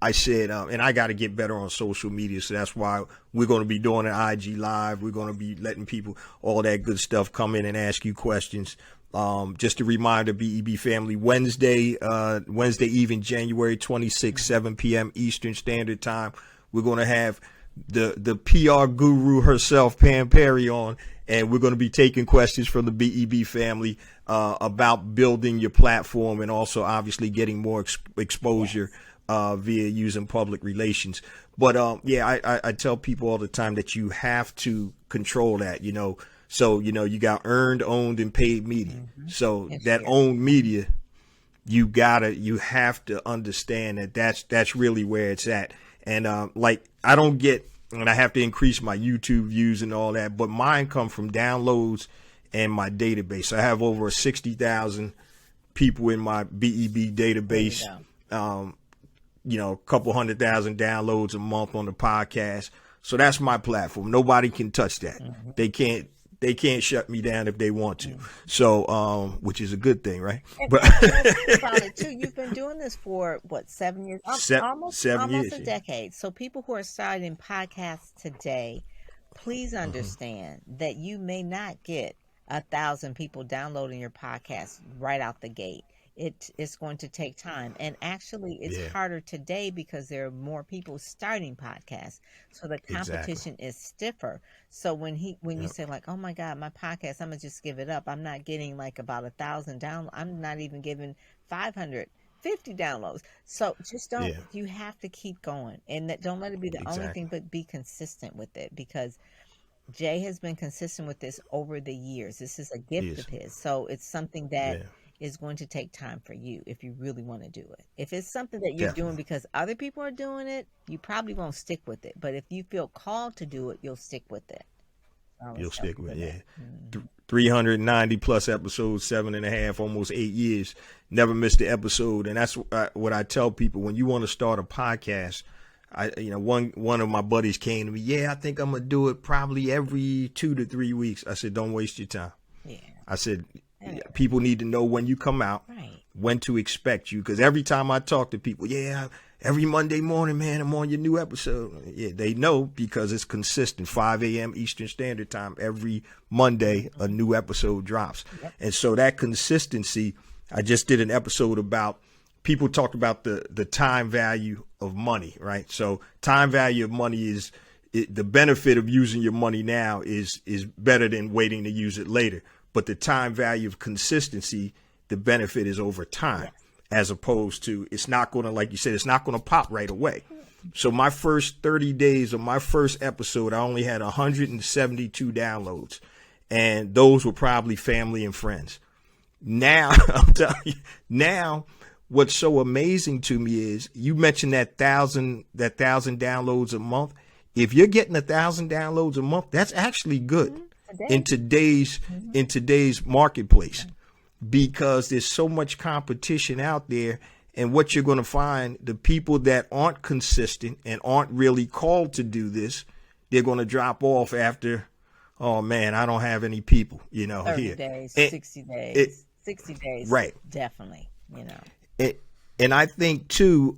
I said, and I got to get better on social media. So that's why we're going to be doing an IG live. We're going to be letting people, all that good stuff, come in and ask you questions. Just a reminder, BEB family, Wednesday evening, January 26th, 7 p.m. Eastern Standard Time. We're going to have the PR guru herself, Pam Perry, on, and we're going to be taking questions from the BEB family about building your platform and also obviously getting more exposure via using public relations. But I tell people all the time that you have to control that, So, you got earned, owned, and paid media. So that owned media, you have to understand that that's really where it's at. And I don't get, and I have to increase my YouTube views and all that, but mine come from downloads and my database. So I have over 60,000 people in my BEB database. A couple 100,000 downloads a month on the podcast. So that's my platform. Nobody can touch that. They can't shut me down if they want to. So, which is a good thing, right? But about it too, you've been doing this for what, 7 years? Almost a decade. So people who are starting podcasts today, please understand that you may not get 1,000 people downloading your podcast right out the gate. It's going to take time, and actually it's harder today because there are more people starting podcasts, so the competition is stiffer. So when you say like, oh my God, my podcast, I'm gonna just give it up, I'm not getting like about 1,000 downloads, I'm not even giving 550 downloads. So just don't, you have to keep going, and don't let it be the only thing, but be consistent with it, because Jay has been consistent with this over the years. This is a gift of his, so it's something that is going to take time for you if you really want to do it. If it's something that you're doing because other people are doing it, you probably won't stick with it. But if you feel called to do it, you'll stick with it. You'll stick with it. 390 plus episodes, 7.5, almost 8 years. Never missed an episode. And that's what I tell people. When you want to start a podcast, one of my buddies came to me, I think I'm going to do it probably every 2 to 3 weeks. I said, don't waste your time. I said, people need to know when you come out, when to expect you. Because every time I talk to people, every Monday morning, man, I'm on your new episode. They know because it's consistent. 5 a.m. Eastern Standard Time. Every Monday, a new episode drops. And so that consistency, I just did an episode about, people talk about the time value of money, right? So time value of money is, the benefit of using your money now is better than waiting to use it later. But the time value of consistency, the benefit is over time, as opposed to, it's not going to, like you said, it's not going to pop right away. So my first 30 days of my first episode, I only had 172 downloads, and those were probably family and friends. Now, I'm telling you, now what's so amazing to me is, you mentioned that thousand downloads a month. If you're getting 1,000 downloads a month, that's actually good in today's marketplace, because there's so much competition out there. And what you're going to find, the people that aren't consistent and aren't really called to do this, they're going to drop off after, oh man, I don't have any people, 30 here. days, 60 days, 60 days. Right. Definitely, And I think too,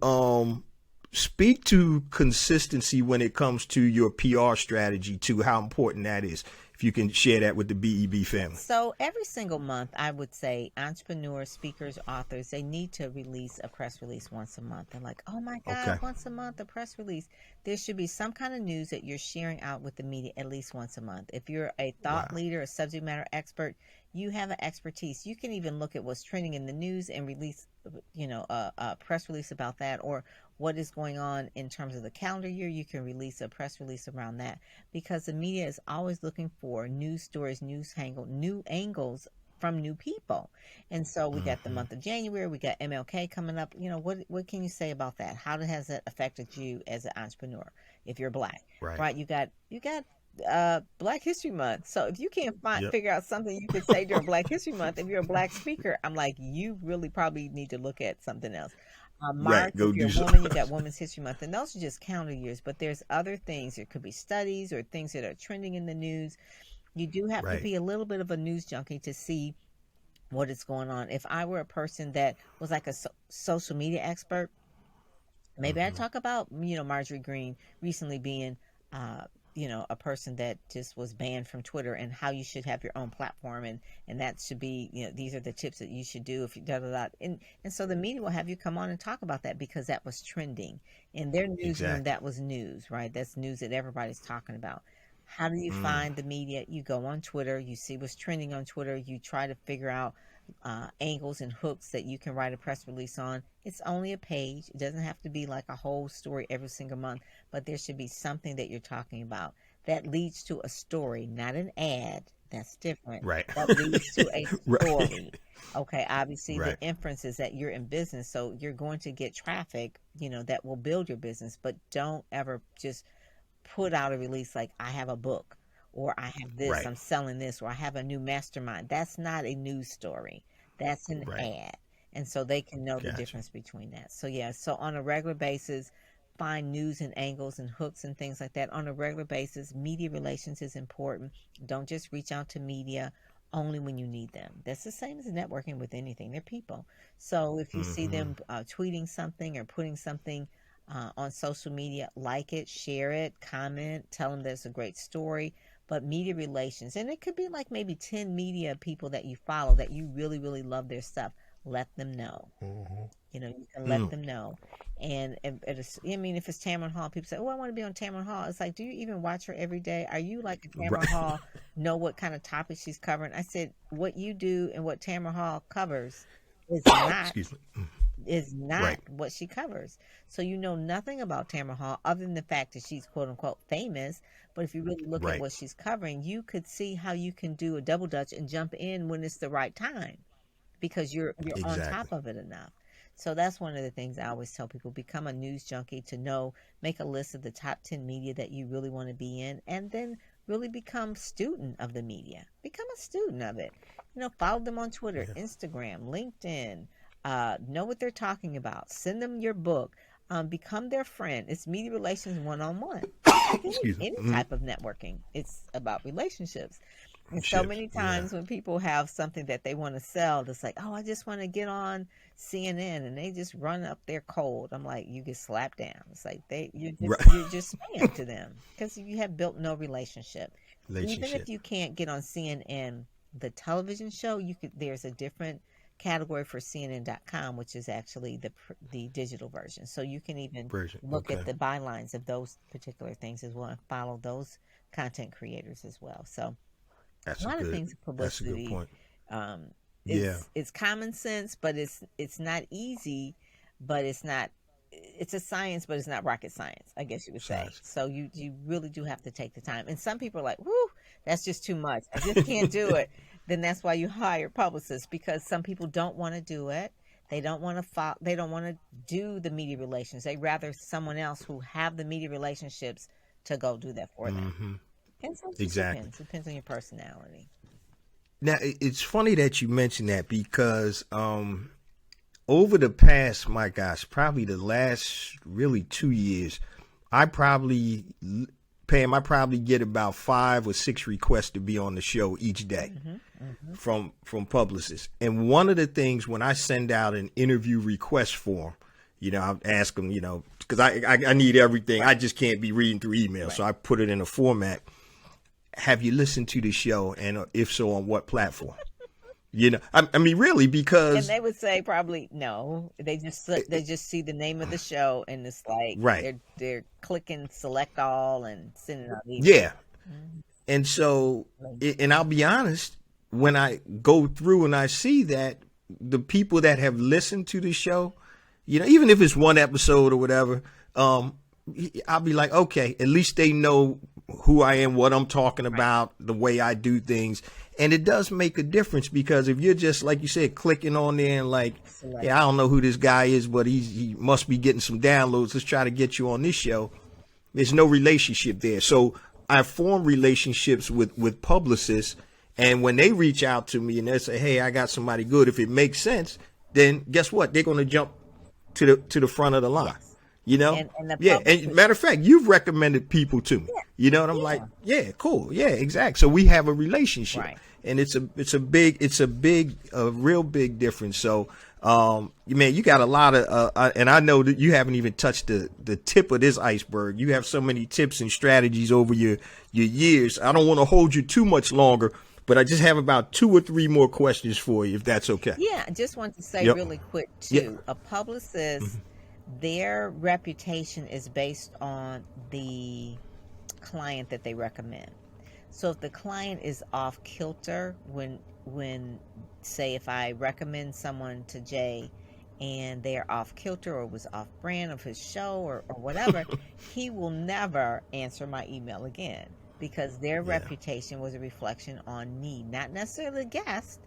speak to consistency when it comes to your PR strategy too, how important that is. If you can share that with the BEB family. So every single month, I would say entrepreneurs, speakers, authors, they need to release a press release once a month. They're like, oh my God, once a month, a press release. There should be some kind of news that you're sharing out with the media at least once a month. If you're a thought leader, a subject matter expert, you have an expertise. You can even look at what's trending in the news and release, a press release about that, or what is going on in terms of the calendar year. You can release a press release around that, because the media is always looking for news stories, new angles from new people. And so we got the month of January, we got MLK coming up. What can you say about that? How has that affected you as an entrepreneur if you're Black? Right? You got Black History Month. So if you can't Yep. figure out something you could say during Black History Month, if you're a Black speaker, I'm like, you really probably need to look at something else. Right. March, if Go you're do a so. woman, you got Women's History Month, and those are just calendar years. But there's other things. There could be studies or things that are trending in the news. You do have to Right. be a little bit of a news junkie to see what is going on. If I were a person that was like a social media expert, maybe I Hmm. talk about, Marjorie Green recently being, uh, a person that just was banned from Twitter, and how you should have your own platform, and that should be, these are the tips that you should do if you da da da. And so the media will have you come on and talk about that because that was trending in their newsroom. Exactly. That was news, right? That's news that everybody's talking about. How do you Mm. find the media? You go on Twitter, you see what's trending on Twitter, you try to figure out angles and hooks that you can write a press release on. It's only a page. It doesn't have to be like a whole story every single month, but there should be something that you're talking about that leads to a story, not an ad. That's different. Right. That leads to a Right. story. Okay, obviously the Right. inference is that you're in business, so you're going to get traffic, that will build your business, but don't ever just put out a release like I have a book or I have this, Right. I'm selling this, or I have a new mastermind. That's not a news story. That's an Right. ad. And so they can know the Gotcha. difference between that. So yeah, so on a regular basis, find news and angles and hooks and things like that on a regular basis. Media relations is important. Don't just reach out to media only when you need them. That's the same as networking with anything. They're people. So if you see Hmm. them tweeting something or putting something on social media, like it, share it, comment, tell them there's a great story. But media relations, and it could be like maybe 10 media people that you follow that you really, really love their stuff. Let them know. Hmm. You can let Mm. them know. And I mean, if it's Tamron Hall, people say, "Oh, I want to be on Tamron Hall." It's like, do you even watch her every day? Are you like a Tamron Right. Hall? Know what kind of topics she's covering? I said, what you do and what Tamron Hall covers is not Excuse me. is not Right. what she covers. So you know nothing about Tamara Hall other than the fact that she's quote unquote famous. But if you really look at Right. what she's covering, you could see how you can do a double dutch and jump in when it's the right time because you're on Exactly. top of it enough. So that's one of the things I always tell people: become a news junkie to know, make a list of the top 10 media that you really want to be in, and then really become student of the media. Become a student of it. Follow them on Twitter, Yeah. Instagram, LinkedIn. Know what they're talking about. Send them your book. Become their friend. It's media relations one on one. Just like Excuse me. any Mm. type of networking. It's about relationships. And so Ships. many Yeah. times when people have something that they want to sell, it's like, oh, I just want to get on CNN, and they just run up there cold. I'm like, you get slapped down. It's like Right. you're just spam to them because you have built no relationship. Even if Relationship. you can't get on CNN, the television show, there's a different category for CNN.com, which is actually the digital version. So you can even Version. look at Okay. the bylines of those particular things as well and follow those content creators as well. So a That's a lot of good. things in That's a good publicity, point. um, Yeah. it's common sense, but it's not easy, but it's a science, but it's not rocket science, I guess you would say. Size. So you really do have to take the time. And some people are like, whoo, that's just too much. I just can't do it. Then that's why you hire publicists, because some people don't want to do it. They don't want to they don't want to do the media relations. They rather someone else who have the media relationships to go do that for them. Hmm. And so it just Exactly. depends. Depends on your personality. Now it's funny that you mentioned that because over the past, my gosh, probably the last really 2 years, I probably Pam, I probably get about 5 or 6 requests to be on the show each day Hmm. Hmm. from publicists. And one of the things when I send out an interview request form, I ask them, because I need everything. I Right. just can't be reading through email, so Right. I put it in a format. Have you listened to the show, and if so, on what platform? I mean, really, And because they would say probably no. They just see the name of the show, and it's like right, they're clicking select all and sending out emails. yeah. Mhm. And so, Like, and I'll be honest, when I go through and I see that the people that have listened to the show, even if it's one episode or whatever, I'll be like, okay, at least they know who I am, what I'm talking right. about, the way I do things. And it does make a difference because if you're just, like you said, clicking on there and like, Select. yeah, I don't know who this guy is, but he must be getting some downloads. Let's try to get you on this show. There's no relationship there. So I form relationships with publicists, and when they reach out to me and they say, "Hey, I got somebody good," if it makes sense, then guess what? They're going to jump to the front of the line. Yes. You know, And the yeah. And publicist, matter of fact, you've recommended people to me. yeah, You know, and I'm like, yeah, yeah, cool, yeah, exactly. So we have a relationship, right. and it's a real big difference. So, man, you got a lot of, and I know that you haven't even touched the tip of this iceberg. You have so many tips and strategies over your years. I don't want to hold you too much longer, but I just have about 2 or 3 more questions for you, if that's okay. Yeah, I just want to say Yep. really quick Yeah. too. A publicist, their reputation is based on the client that they recommend. So if the client is off kilter when say if I recommend someone to Jay and they're off kilter or was off brand of his show or whatever, he will never answer my email again because their Yeah. reputation was a reflection on me, not necessarily the guest,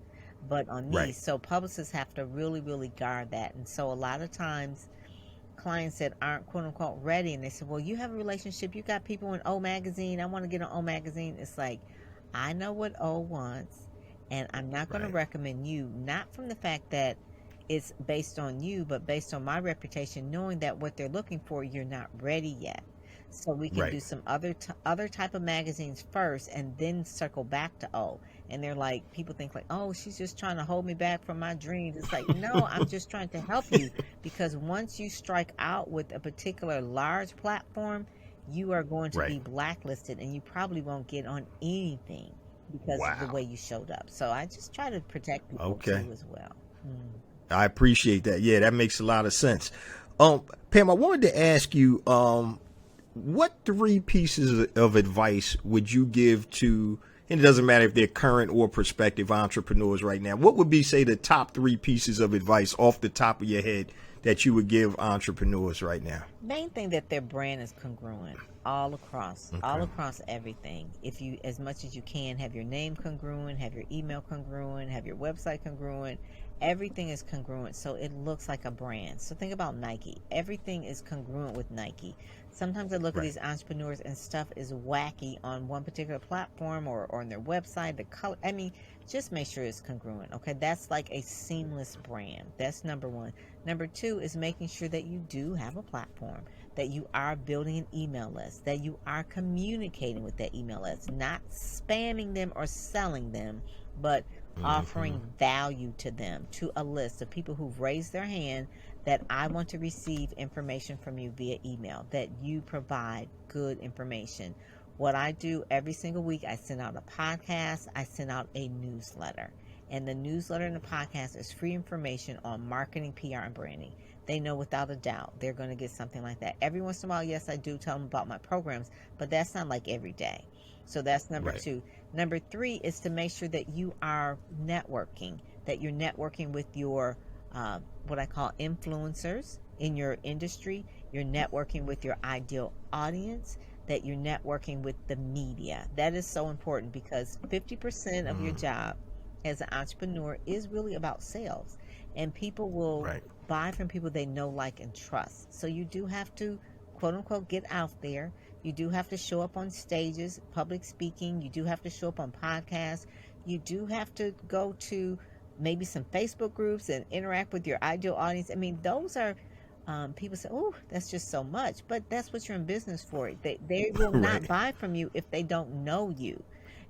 but on me. Right. So publicists have to really, really guard that. And so a lot of times clients that aren't quote unquote ready and they say, well, you have a relationship, you got people in O Magazine, I want to get on O Magazine. It's like, I know what O wants, and I'm not going to Right. recommend you, not from the fact that it's based on you, but based on my reputation, knowing that what they're looking for, you're not ready yet. So we can do Right. some other type of magazines first and then circle back to O. And they're like, people think like, oh, she's just trying to hold me back from my dreams. It's like, no, I'm just trying to help you, because once you strike out with a particular large platform, you are going to be Right. blacklisted and you probably won't get on anything because of the Wow. way you showed up. So I just try to protect people Okay. too as well. Mm. I appreciate that. Yeah, that makes a lot of sense. Pam, I wanted to ask you, what 3 pieces of advice would you give to, and it doesn't matter if they're current or prospective entrepreneurs right now, what would be, say, the top 3 pieces of advice off the top of your head that you would give entrepreneurs right now? Main thing that their brand is congruent all Okay. across everything. If you, as much as you can, have your name congruent, have your email congruent, have your website congruent. Everything is congruent, so it looks like a brand. So think about Nike. Everything is congruent with Nike. Sometimes I look at Right. these entrepreneurs and stuff is wacky on one particular platform or on their website. The color, I mean, just make sure it's congruent. Okay, that's like a seamless brand. That's number 1. Number 2 is making sure that you do have a platform, that you are building an email list, that you are communicating with that email list, not spamming them or selling them, but offering value to them, to a list of people who've raised their hand that I want to receive information from you via email, that you provide good information. What I do every single week, I send out a podcast, I send out a newsletter. And the newsletter and the podcast is free information on marketing, PR, and branding. They know without a doubt they're going to get something like that. Every once in a while, yes, I do tell them about my programs, but that's not like every day. So that's number Right. 2. Number 3 is to make sure that you are networking, that you're networking with your what I call influencers in your industry. You're networking with your ideal audience, that you're networking with the media. That is so important because 50% of your job as an entrepreneur is really about sales. And people will Right. buy from people they know, like, and trust. So you do have to, quote unquote, get out there. You do have to show up on stages, public speaking. You do have to show up on podcasts. You do have to go to maybe some Facebook groups and interact with your ideal audience. I mean, those are people say, oh, that's just so much. But that's what you're in business for. They will not Right. buy from you if they don't know you.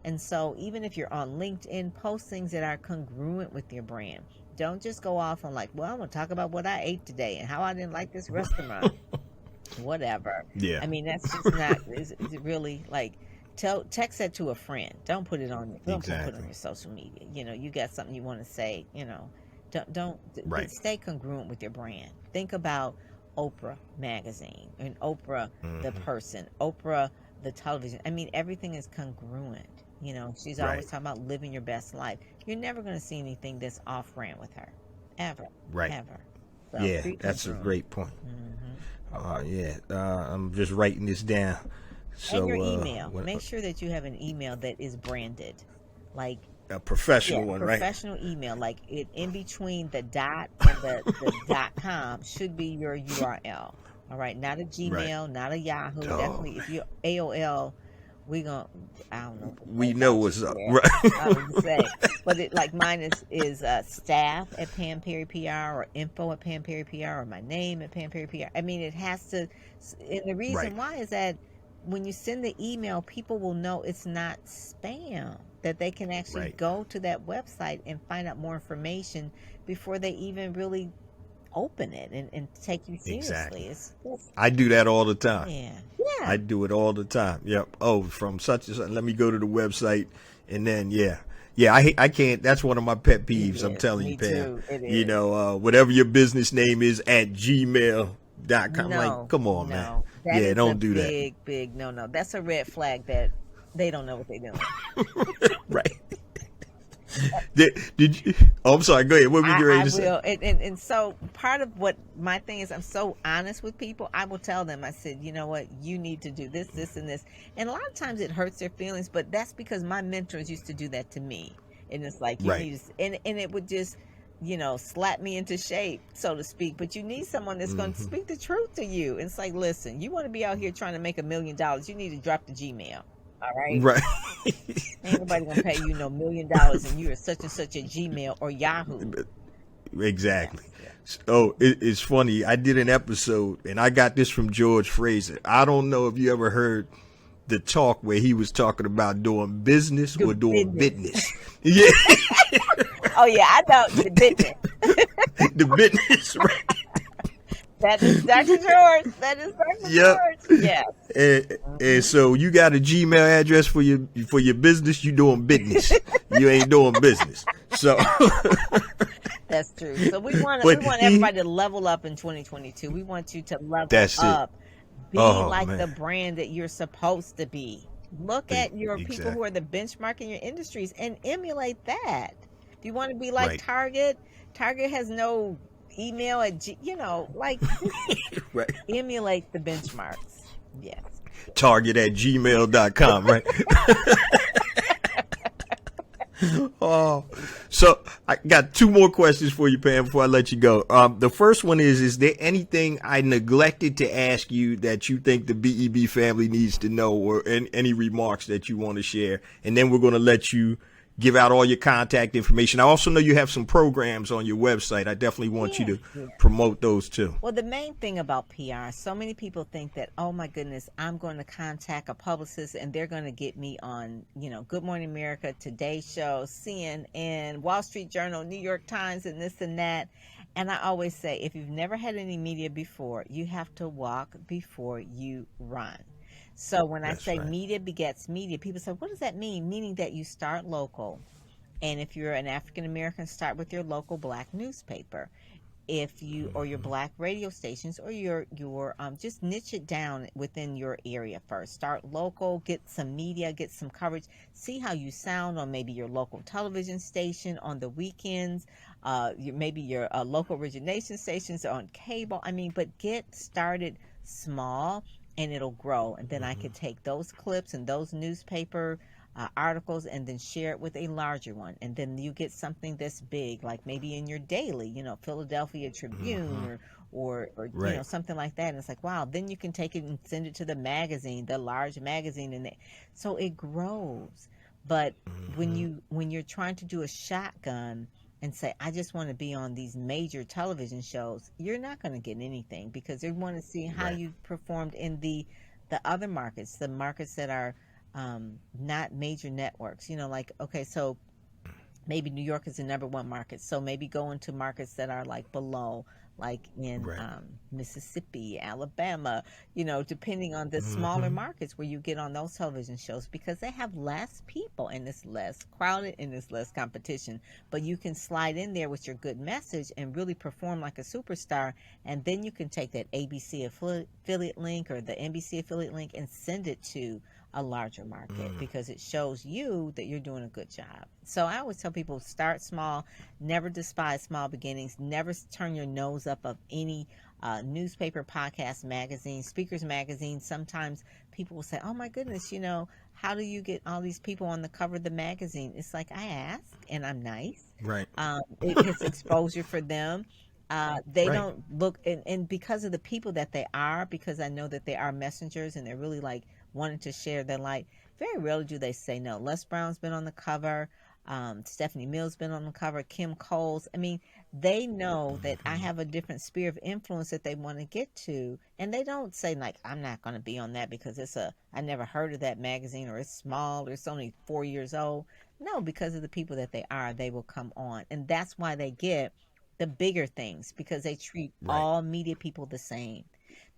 And so even if you're on LinkedIn, post things that are congruent with your brand. Don't just go off on like, well, I'm going to talk about what I ate today and how I didn't like this restaurant. Whatever. Yeah. I mean, that's just not, is it really like, text that to a friend. Don't put it on put it on Exactly. your social media. You know, you got something you want to say, you know. Right. Stay congruent with your brand. Think about Oprah magazine and Oprah the person, Oprah the television. I mean, everything is congruent. You know, she's always Right. talking about living your best life. You're never going to see anything that's off brand with her, ever, Right. ever. So Yeah, be that's a congruent. great point. hmm Yeah. I'm just writing this down. And So, your email. when, Make sure that you have an email that is branded, like, a professional yeah, one, right? professional email. Like it in between the dot and the .com should be your URL. All right, not a Right. Gmail, not a Yahoo. Oh, Definitely, if you AOL we gonna I don't know We what know about what's you up, there. right? I would say, but it like mine is staff at Pam Perry PR or info at Pam Perry PR or my name at Pam Perry PR. I mean, it has to, and the Right, reason why is that when you send the email, people will know it's not spam. That they can actually right. go to that website and find out more information before they even really open it and take you Exactly. seriously. It's just, I do that all the time. yeah, I yeah. do it all the time. Yep. Oh, from such and such. Let me go to the website, and then yeah. I can't. That's one of my pet It peeves. I'm is. telling you, Me Pam. too. It is. Whatever your business name is at gmail.com. Like, No, come on, man. no. That Yeah, is a don't do that. big, big no, no. That's a red flag that they don't know what they're doing. Right. Did you? Oh, I'm sorry. Go ahead. What were you ready I to say? will. And so part of what my thing is, I'm so honest with people. I will tell them, I said, you know what? You need to do this, this, and this. And a lot of times it hurts their feelings, but that's because my mentors used to do that to me. And it's like, you Right. need to, and it would just, slap me into shape, so to speak. But you need someone that's going to Hmm. speak the truth to you. And it's like, listen, you want to be out here trying to make $1 million, you need to drop the Gmail. All right. Right. Ain't nobody gonna pay you no $1 million and you are such and such a Gmail or Yahoo. Exactly. Yes, yes. Oh, it's funny. I did an episode, and I got this from George Fraser. I don't know if you ever heard the talk where he was talking about doing business Do or doing business. business. Yeah, Oh yeah, I know the business. the business, right? That is Dr. George. That is Dr. Yep. George. Yes. And so you got a Gmail address for your business. You doing business. You ain't doing business. So, That's true. So we want but everybody to level up in 2022. We want you to level that's it. up. Be Oh like the man, brand that you're supposed to be. Look at your people who exactly. are the benchmark in your industries and emulate that. If you want to be like Right, Target, Target has no email at like just right. emulate the benchmarks. Yes. Target at gmail.com, right? Oh, so I got two more questions for you, Pam, before I let you go. The first one is there anything I neglected to ask you that you think the BEB family needs to know, or any remarks that you want to share? And then we're going to let you give out all your contact information. I also know you have some programs on your website. I definitely want you Yeah. to Yeah. promote those too. Well, the main thing about PR, so many people think that, oh my goodness, I'm going to contact a publicist and they're going to get me on, Good Morning America, Today Show, CNN, Wall Street Journal, New York Times, and this and that. And I always say, if you've never had any media before, you have to walk before you run. So when I That's say right. media begets media, people say, what does that mean? Meaning that you start local. And if you're an African American, start with your local black newspaper. If you or your black radio stations or your just niche it down within your area first. Start local, get some media, get some coverage, see how you sound on maybe your local television station on the weekends, maybe your local origination stations on cable. I mean, but get started small and it'll grow. And then I could take those clips and those newspaper articles and then share it with a larger one, and then you get something this big, like maybe in your daily, Philadelphia Tribune or Right. something like that. And it's like, wow, then you can take it and send it to the magazine, the large magazine, and so it grows. But when you're trying to do a shotgun and say, I just want to be on these major television shows, you're not going to get anything, because they want to see how Right. you performed in the other markets, the markets that are not major networks. Like, okay, so maybe New York is the number one market. So maybe go into markets that are like below, like in Right. Mississippi, Alabama, depending on the smaller markets where you get on those television shows, because they have less people and it's less crowded and it's less competition. But you can slide in there with your good message and really perform like a superstar. And then you can take that ABC affiliate link or the NBC affiliate link and send it to a larger market, because it shows you that you're doing a good job. So I always tell people, start small, never despise small beginnings, never turn your nose up of any newspaper, podcast, magazine, speakers magazine. Sometimes people will say, oh my goodness, how do you get all these people on the cover of the magazine? It's like, I ask and I'm nice. Right. It's exposure for them. They Right. don't look, and because of the people that they are, because I know that they are messengers and they're really like wanting to share their light, very rarely do they say no. Les Brown's been on the cover. Stephanie Mills been on the cover. Kim Coles. I mean, they know that I have a different sphere of influence that they want to get to, and they don't say like, I'm not going to be on that because I never heard of that magazine, or it's small, or it's only 4 years old. No, because of the people that they are, they will come on, and that's why they get the bigger things, because they treat all media people the same.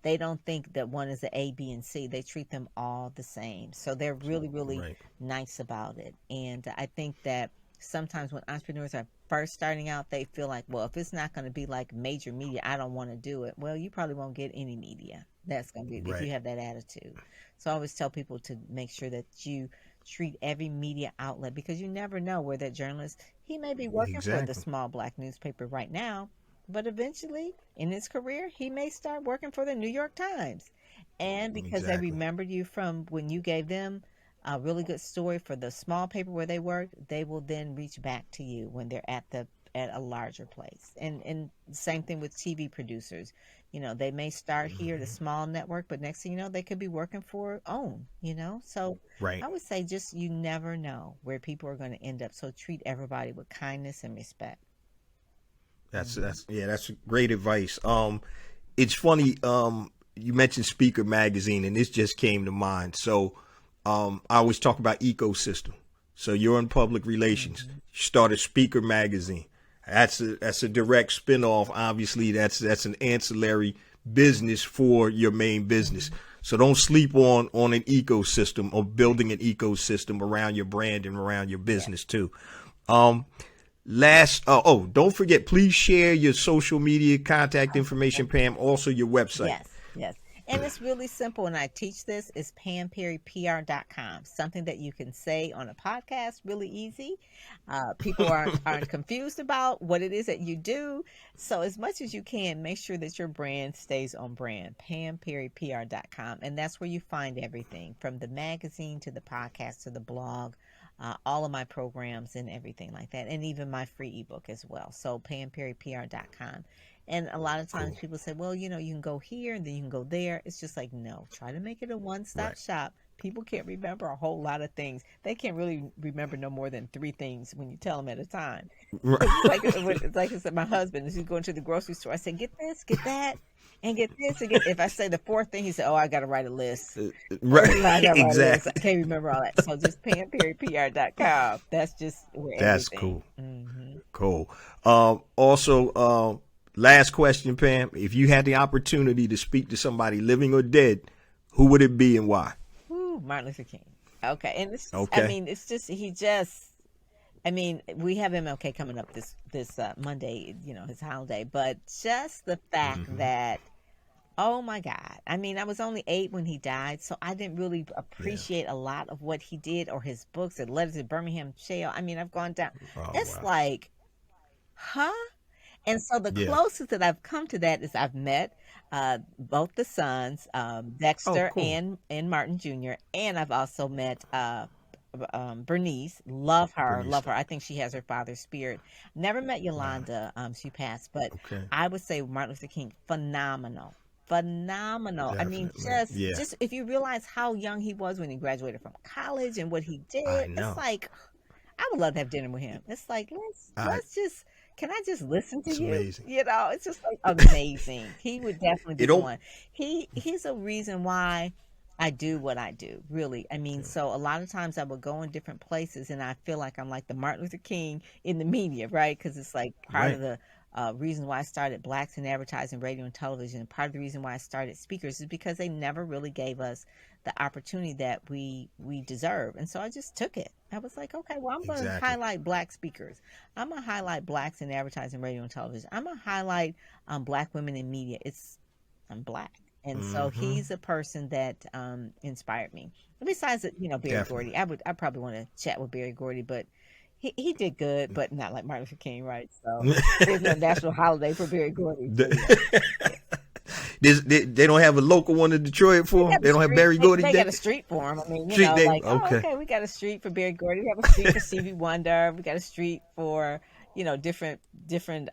They don't think that one is a A, B, and C. They treat them all the same. So they're really, really nice about it. And I think that sometimes when entrepreneurs are first starting out, they feel like, well, if it's not going to be like major media, I don't want to do it. Well, you probably won't get any media. That's going to be if you have that attitude. So I always tell people to make sure that you treat every media outlet, because you never know where that journalist, he may be working for the small Black newspaper right now, but eventually in his career, he may start working for the New York Times. And because they remembered you from when you gave them a really good story for the small paper where they worked, they will then reach back to you when they're at a larger place. And same thing with TV producers. You know, they may start here at a small network, but next thing you know, they could be working for OWN, you know? So I would say just, you never know where people are going to end up. So treat everybody with kindness and respect. That's great advice. It's funny, you mentioned Speaker Magazine, and this just came to mind. So I always talk about ecosystem. So you're in public relations. You started Speaker Magazine. That's a direct spinoff. Obviously, that's an ancillary business for your main business. So don't sleep on an ecosystem, or building an ecosystem around your brand and around your business too. Don't forget, please share your social media contact information, Pam, also your website. Yes. And it's really simple, and I teach this, is PamPerryPR.com, something that you can say on a podcast, really easy. People aren't confused about what it is that you do. So as much as you can, make sure that your brand stays on brand, PamPerryPR.com. And that's where you find everything, from the magazine to the podcast to the blog, all of my programs and everything like that, and even my free ebook as well. So PamPerryPR.com. And a lot of times people say, well, you know, you can go here and then you can go there. It's just like, no, try to make it a one-stop shop. People can't remember a whole lot of things. They can't really remember no more than 3 things when you tell them at a time. It's like I said, my husband, as he's going to the grocery store, I said, get this, get that, and get this. And if I say the 4th thing, he said, oh, I got to write a list. Exactly. I can't remember all that. So just PamPerryPR.com. That's just where That's everything. Cool. Also, last question, Pam. If you had the opportunity to speak to somebody living or dead, who would it be and why? Martin Luther King. Okay. And it's, I mean, it's just, we have MLK coming up this Monday, you know, his holiday, but just the fact that, oh my God. I mean, I was only 8 when he died, so I didn't really appreciate a lot of what he did, or his books, or Letters to Birmingham Jail. I mean, I've gone down. Like, huh? And so the closest that I've come to that is I've met both the sons, Dexter and Martin Jr., and I've also met Bernice. Love her. I think she has her father's spirit. Never met Yolanda. She passed, but I would say Martin Luther King, phenomenal. Definitely. I mean, just if you realize how young he was when he graduated from college and what he did, it's like, I would love to have dinner with him. It's like, let's just, can I just listen to you? Amazing. You know, it's just like amazing. He would definitely be the one. He's a reason why I do what I do, really. I mean, so a lot of times I would go in different places and I feel like I'm like the Martin Luther King in the media, right? Because it's like part of the reason why I started Blacks in Advertising, Radio, and Television. Part of the reason why I started Speakers is because they never really gave us the opportunity that we deserve. And so I just took it. I was like, okay, well, I'm going to highlight Black speakers. I'm going to highlight Blacks in Advertising, Radio, and Television. I'm going to highlight Black women in media. I'm Black. And so he's a person that inspired me. And besides, Barry Gordy, I probably want to chat with Barry Gordy, but he did good, but not like Martin Luther King, right? So there's no national holiday for Barry Gordy. So, They don't have a local one in Detroit for him? They don't have Barry Gordy Day? They got a street for him. I mean, okay, we got a street for Barry Gordy. We have a street for Stevie Wonder. We got a street for, different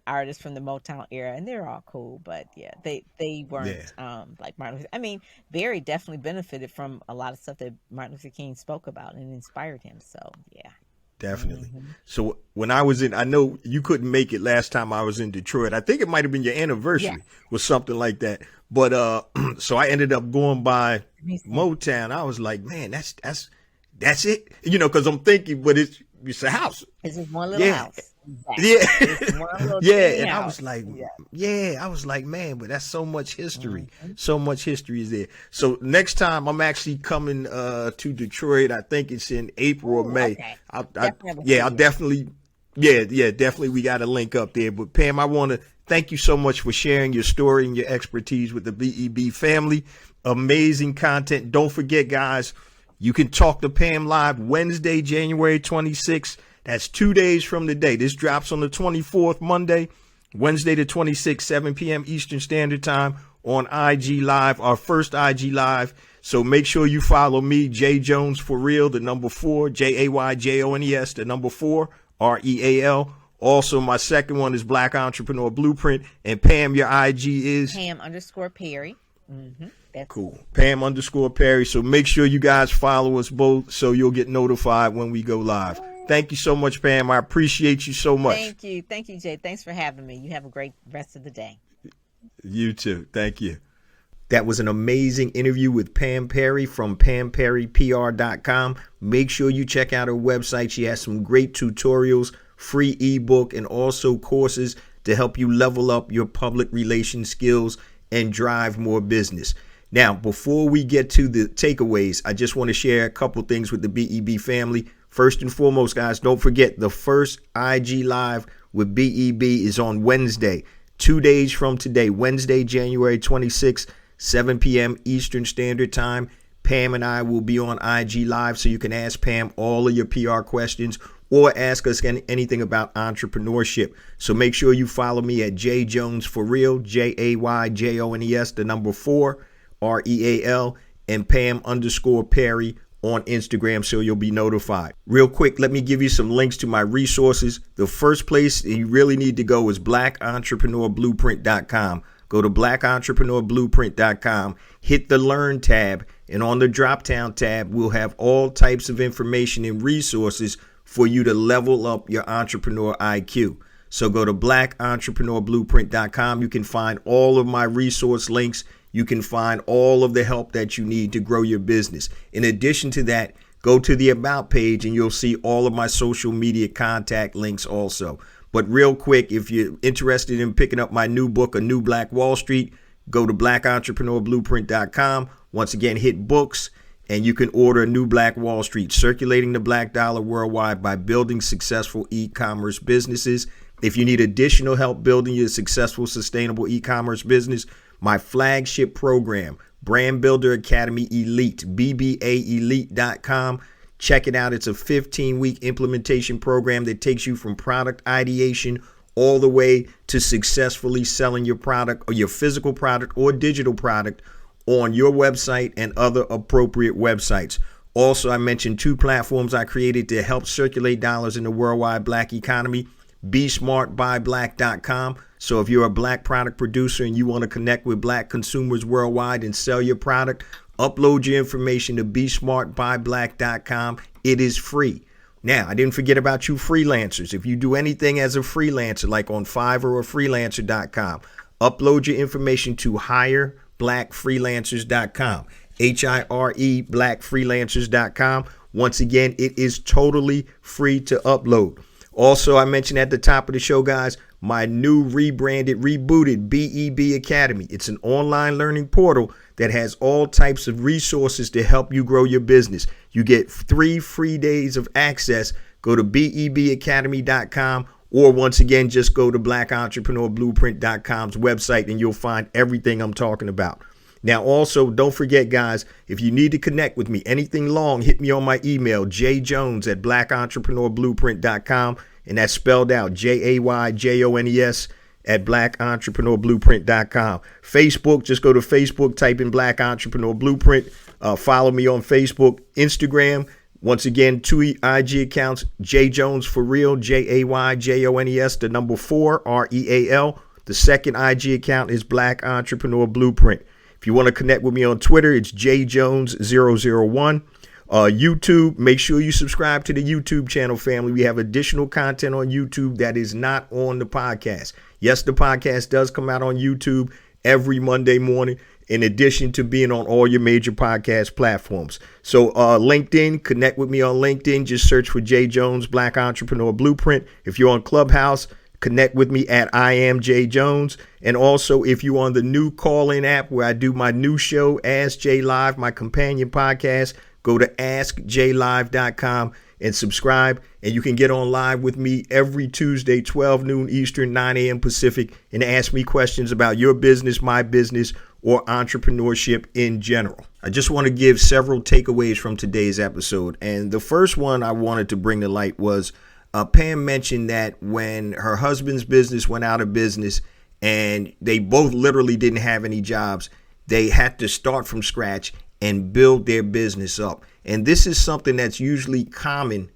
artists from the Motown era, and they're all cool. But yeah, they Yeah, weren't like Martin Luther. I mean, Barry definitely benefited from a lot of stuff that Martin Luther King spoke about and inspired him. So yeah. definitely. Hmm. So when I was I know you couldn't make it last time I was in Detroit. I think it might have been your Yeah. anniversary or something like that. But so I ended up going by Me too. Motown. I was like, man, that's it. Because I'm thinking, but it's a house. It's just one little Yeah. house. Exactly. Yeah. It's one little Yeah. teeny And I house. was like, Yeah. yeah, I was like, man, but that's so much history. Hmm. So much history is there. So next time I'm actually coming to Detroit. I think it's in April or Ooh, May. okay. I Definitely have to yeah, see I'll you. definitely yeah, definitely we got to link up there. But Pam, I want to thank you so much for sharing your story and your expertise with the BEB family. Amazing content. Don't forget, guys, you can talk to Pam live Wednesday, January 26th. That's 2 days from today. This drops on the 24th, Monday, Wednesday the 26th, 7 p.m. Eastern Standard Time on IG Live, our first IG Live. So make sure you follow me, J Jones for real, the number 4, JAYJONES, the number 4, REAL. Also, my second one is Black Entrepreneur Blueprint. And Pam, your IG is Pam_Perry. That's cool. Pam_Perry. So make sure you guys follow us both so you'll get notified when we go live. Thank you so much, Pam. I appreciate you so much. Thank you. Thank you, Jay. Thanks for having me. You have a great rest of the day. You too. Thank you. That was an amazing interview with Pam Perry from PamPerryPR.com. Make sure you check out her website. She has some great tutorials, free ebook, and also courses to help you level up your public relations skills and drive more business. Now, before we get to the takeaways, I just want to share a couple things with the BEB family. First and foremost, guys, don't forget the first IG Live with BEB is on Wednesday, 2 days from today, Wednesday, January 26th, 7 p.m. Eastern Standard Time. Pam and I will be on IG Live, so you can ask Pam all of your PR questions or ask us anything about entrepreneurship. So make sure you follow me at J Jones for real, JAYJONES, the number 4, REAL, and Pam_Perry on Instagram so you'll be notified. Real quick, let me give you some links to my resources. The first place you really need to go is blackentrepreneurBlueprint.com. Go to blackentrepreneurBlueprint.com, hit the Learn tab, and on the drop-down tab, we'll have all types of information and resources for you to level up your entrepreneur IQ. So go to blackentrepreneurBlueprint.com. You can find all of my resource links. You can find all of the help that you need to grow your business. In addition to that, go to the About page and you'll see all of my social media contact links also. But real quick, if you're interested in picking up my new book, A New Black Wall Street, go to blackentrepreneurBlueprint.com. Once again, hit books and you can order A New Black Wall Street, Circulating the Black Dollar Worldwide by Building Successful E-Commerce Businesses. If you need additional help building your successful, sustainable e-commerce business, my flagship program, Brand Builder Academy Elite, BBAElite.com. Check it out. It's a 15-week implementation program that takes you from product ideation all the way to successfully selling your product or your physical product or digital product on your website and other appropriate websites. Also, I mentioned 2 platforms I created to help circulate dollars in the worldwide black economy. BeSmartByBlack.com. So if you're a black product producer and you want to connect with black consumers worldwide and sell your product, upload your information to BeSmartByBlack.com. It is free. Now, I didn't forget about you freelancers. If you do anything as a freelancer, like on Fiverr or freelancer.com, upload your information to HireBlackFreelancers.com. HIRE blackfreelancers.com. Once again, it is totally free to upload. Also, I mentioned at the top of the show, guys, my new rebranded, rebooted BEB Academy. It's an online learning portal that has all types of resources to help you grow your business. You get 3 free days of access. Go to BEBacademy.com or once again, just go to blackentrepreneurBlueprint.com's website and you'll find everything I'm talking about. Now, also, don't forget, guys, if you need to connect with me, anything long, hit me on my email, jjones at blackentrepreneurBlueprint.com. And that's spelled out JAYJONES at blackentrepreneurBlueprint.com. Facebook, just go to Facebook, type in Black Entrepreneur Blueprint. Follow me on Facebook. Instagram, Once again, 2 IG accounts, J Jones for real, JAYJONES, the number 4, REAL. The second IG account is Black Entrepreneur Blueprint. If you want to connect with me on Twitter, it's JJones001. YouTube, make sure you subscribe to the YouTube channel, family. We have additional content on YouTube that is not on the podcast. Yes, the podcast does come out on YouTube every Monday morning, in addition to being on all your major podcast platforms. So LinkedIn, connect with me on LinkedIn. Just search for J Jones, Black Entrepreneur Blueprint. If you're on Clubhouse, connect with me at I am J Jones. And also, if you're on the new call-in app where I do my new show, Ask J Live, my companion podcast, go to askjlive.com and subscribe. And you can get on live with me every Tuesday, 12 noon Eastern, 9 a.m. Pacific, and ask me questions about your business, my business, or entrepreneurship in general. I just want to give several takeaways from today's episode. And the first one I wanted to bring to light was Pam mentioned that when her husband's business went out of business and they both literally didn't have any jobs, they had to start from scratch and build their business up. And this is something that's usually common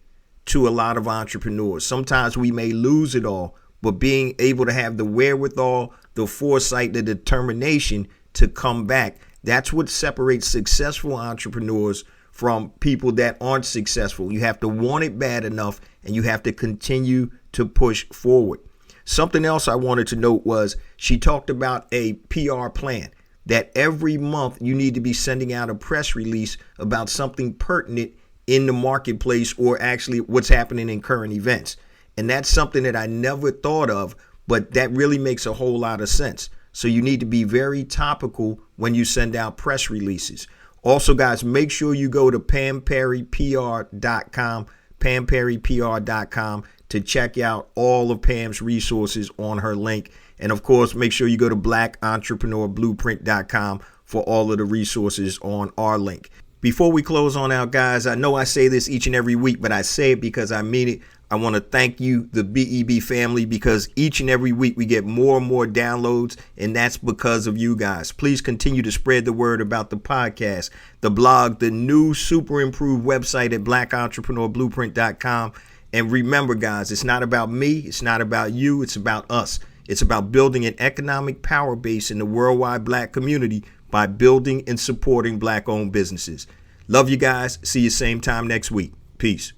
to a lot of entrepreneurs. Sometimes we may lose it all, but being able to have the wherewithal, the foresight, the determination to come back, that's what separates successful entrepreneurs from people that aren't successful. You have to want it bad enough, and you have to continue to push forward. Something else I wanted to note was she talked about a PR plan, that every month you need to be sending out a press release about something pertinent in the marketplace, or actually what's happening in current events. And that's something that I never thought of, but that really makes a whole lot of sense. So you need to be very topical when you send out press releases. Also, guys, make sure you go to PamPerryPR.com, PamPerryPR.com, to check out all of Pam's resources on her link. And of course, make sure you go to BlackEntrepreneurblueprint.com for all of the resources on our link. Before we close on out, guys, I know I say this each and every week, but I say it because I mean it. I want to thank you, the BEB family, because each and every week we get more and more downloads, and that's because of you guys. Please continue to spread the word about the podcast, the blog, the new super improved website at BlackEntrepreneurblueprint.com. And remember, guys, it's not about me. It's not about you. It's about us. It's about building an economic power base in the worldwide Black community by building and supporting Black-owned businesses. Love you guys. See you same time next week. Peace.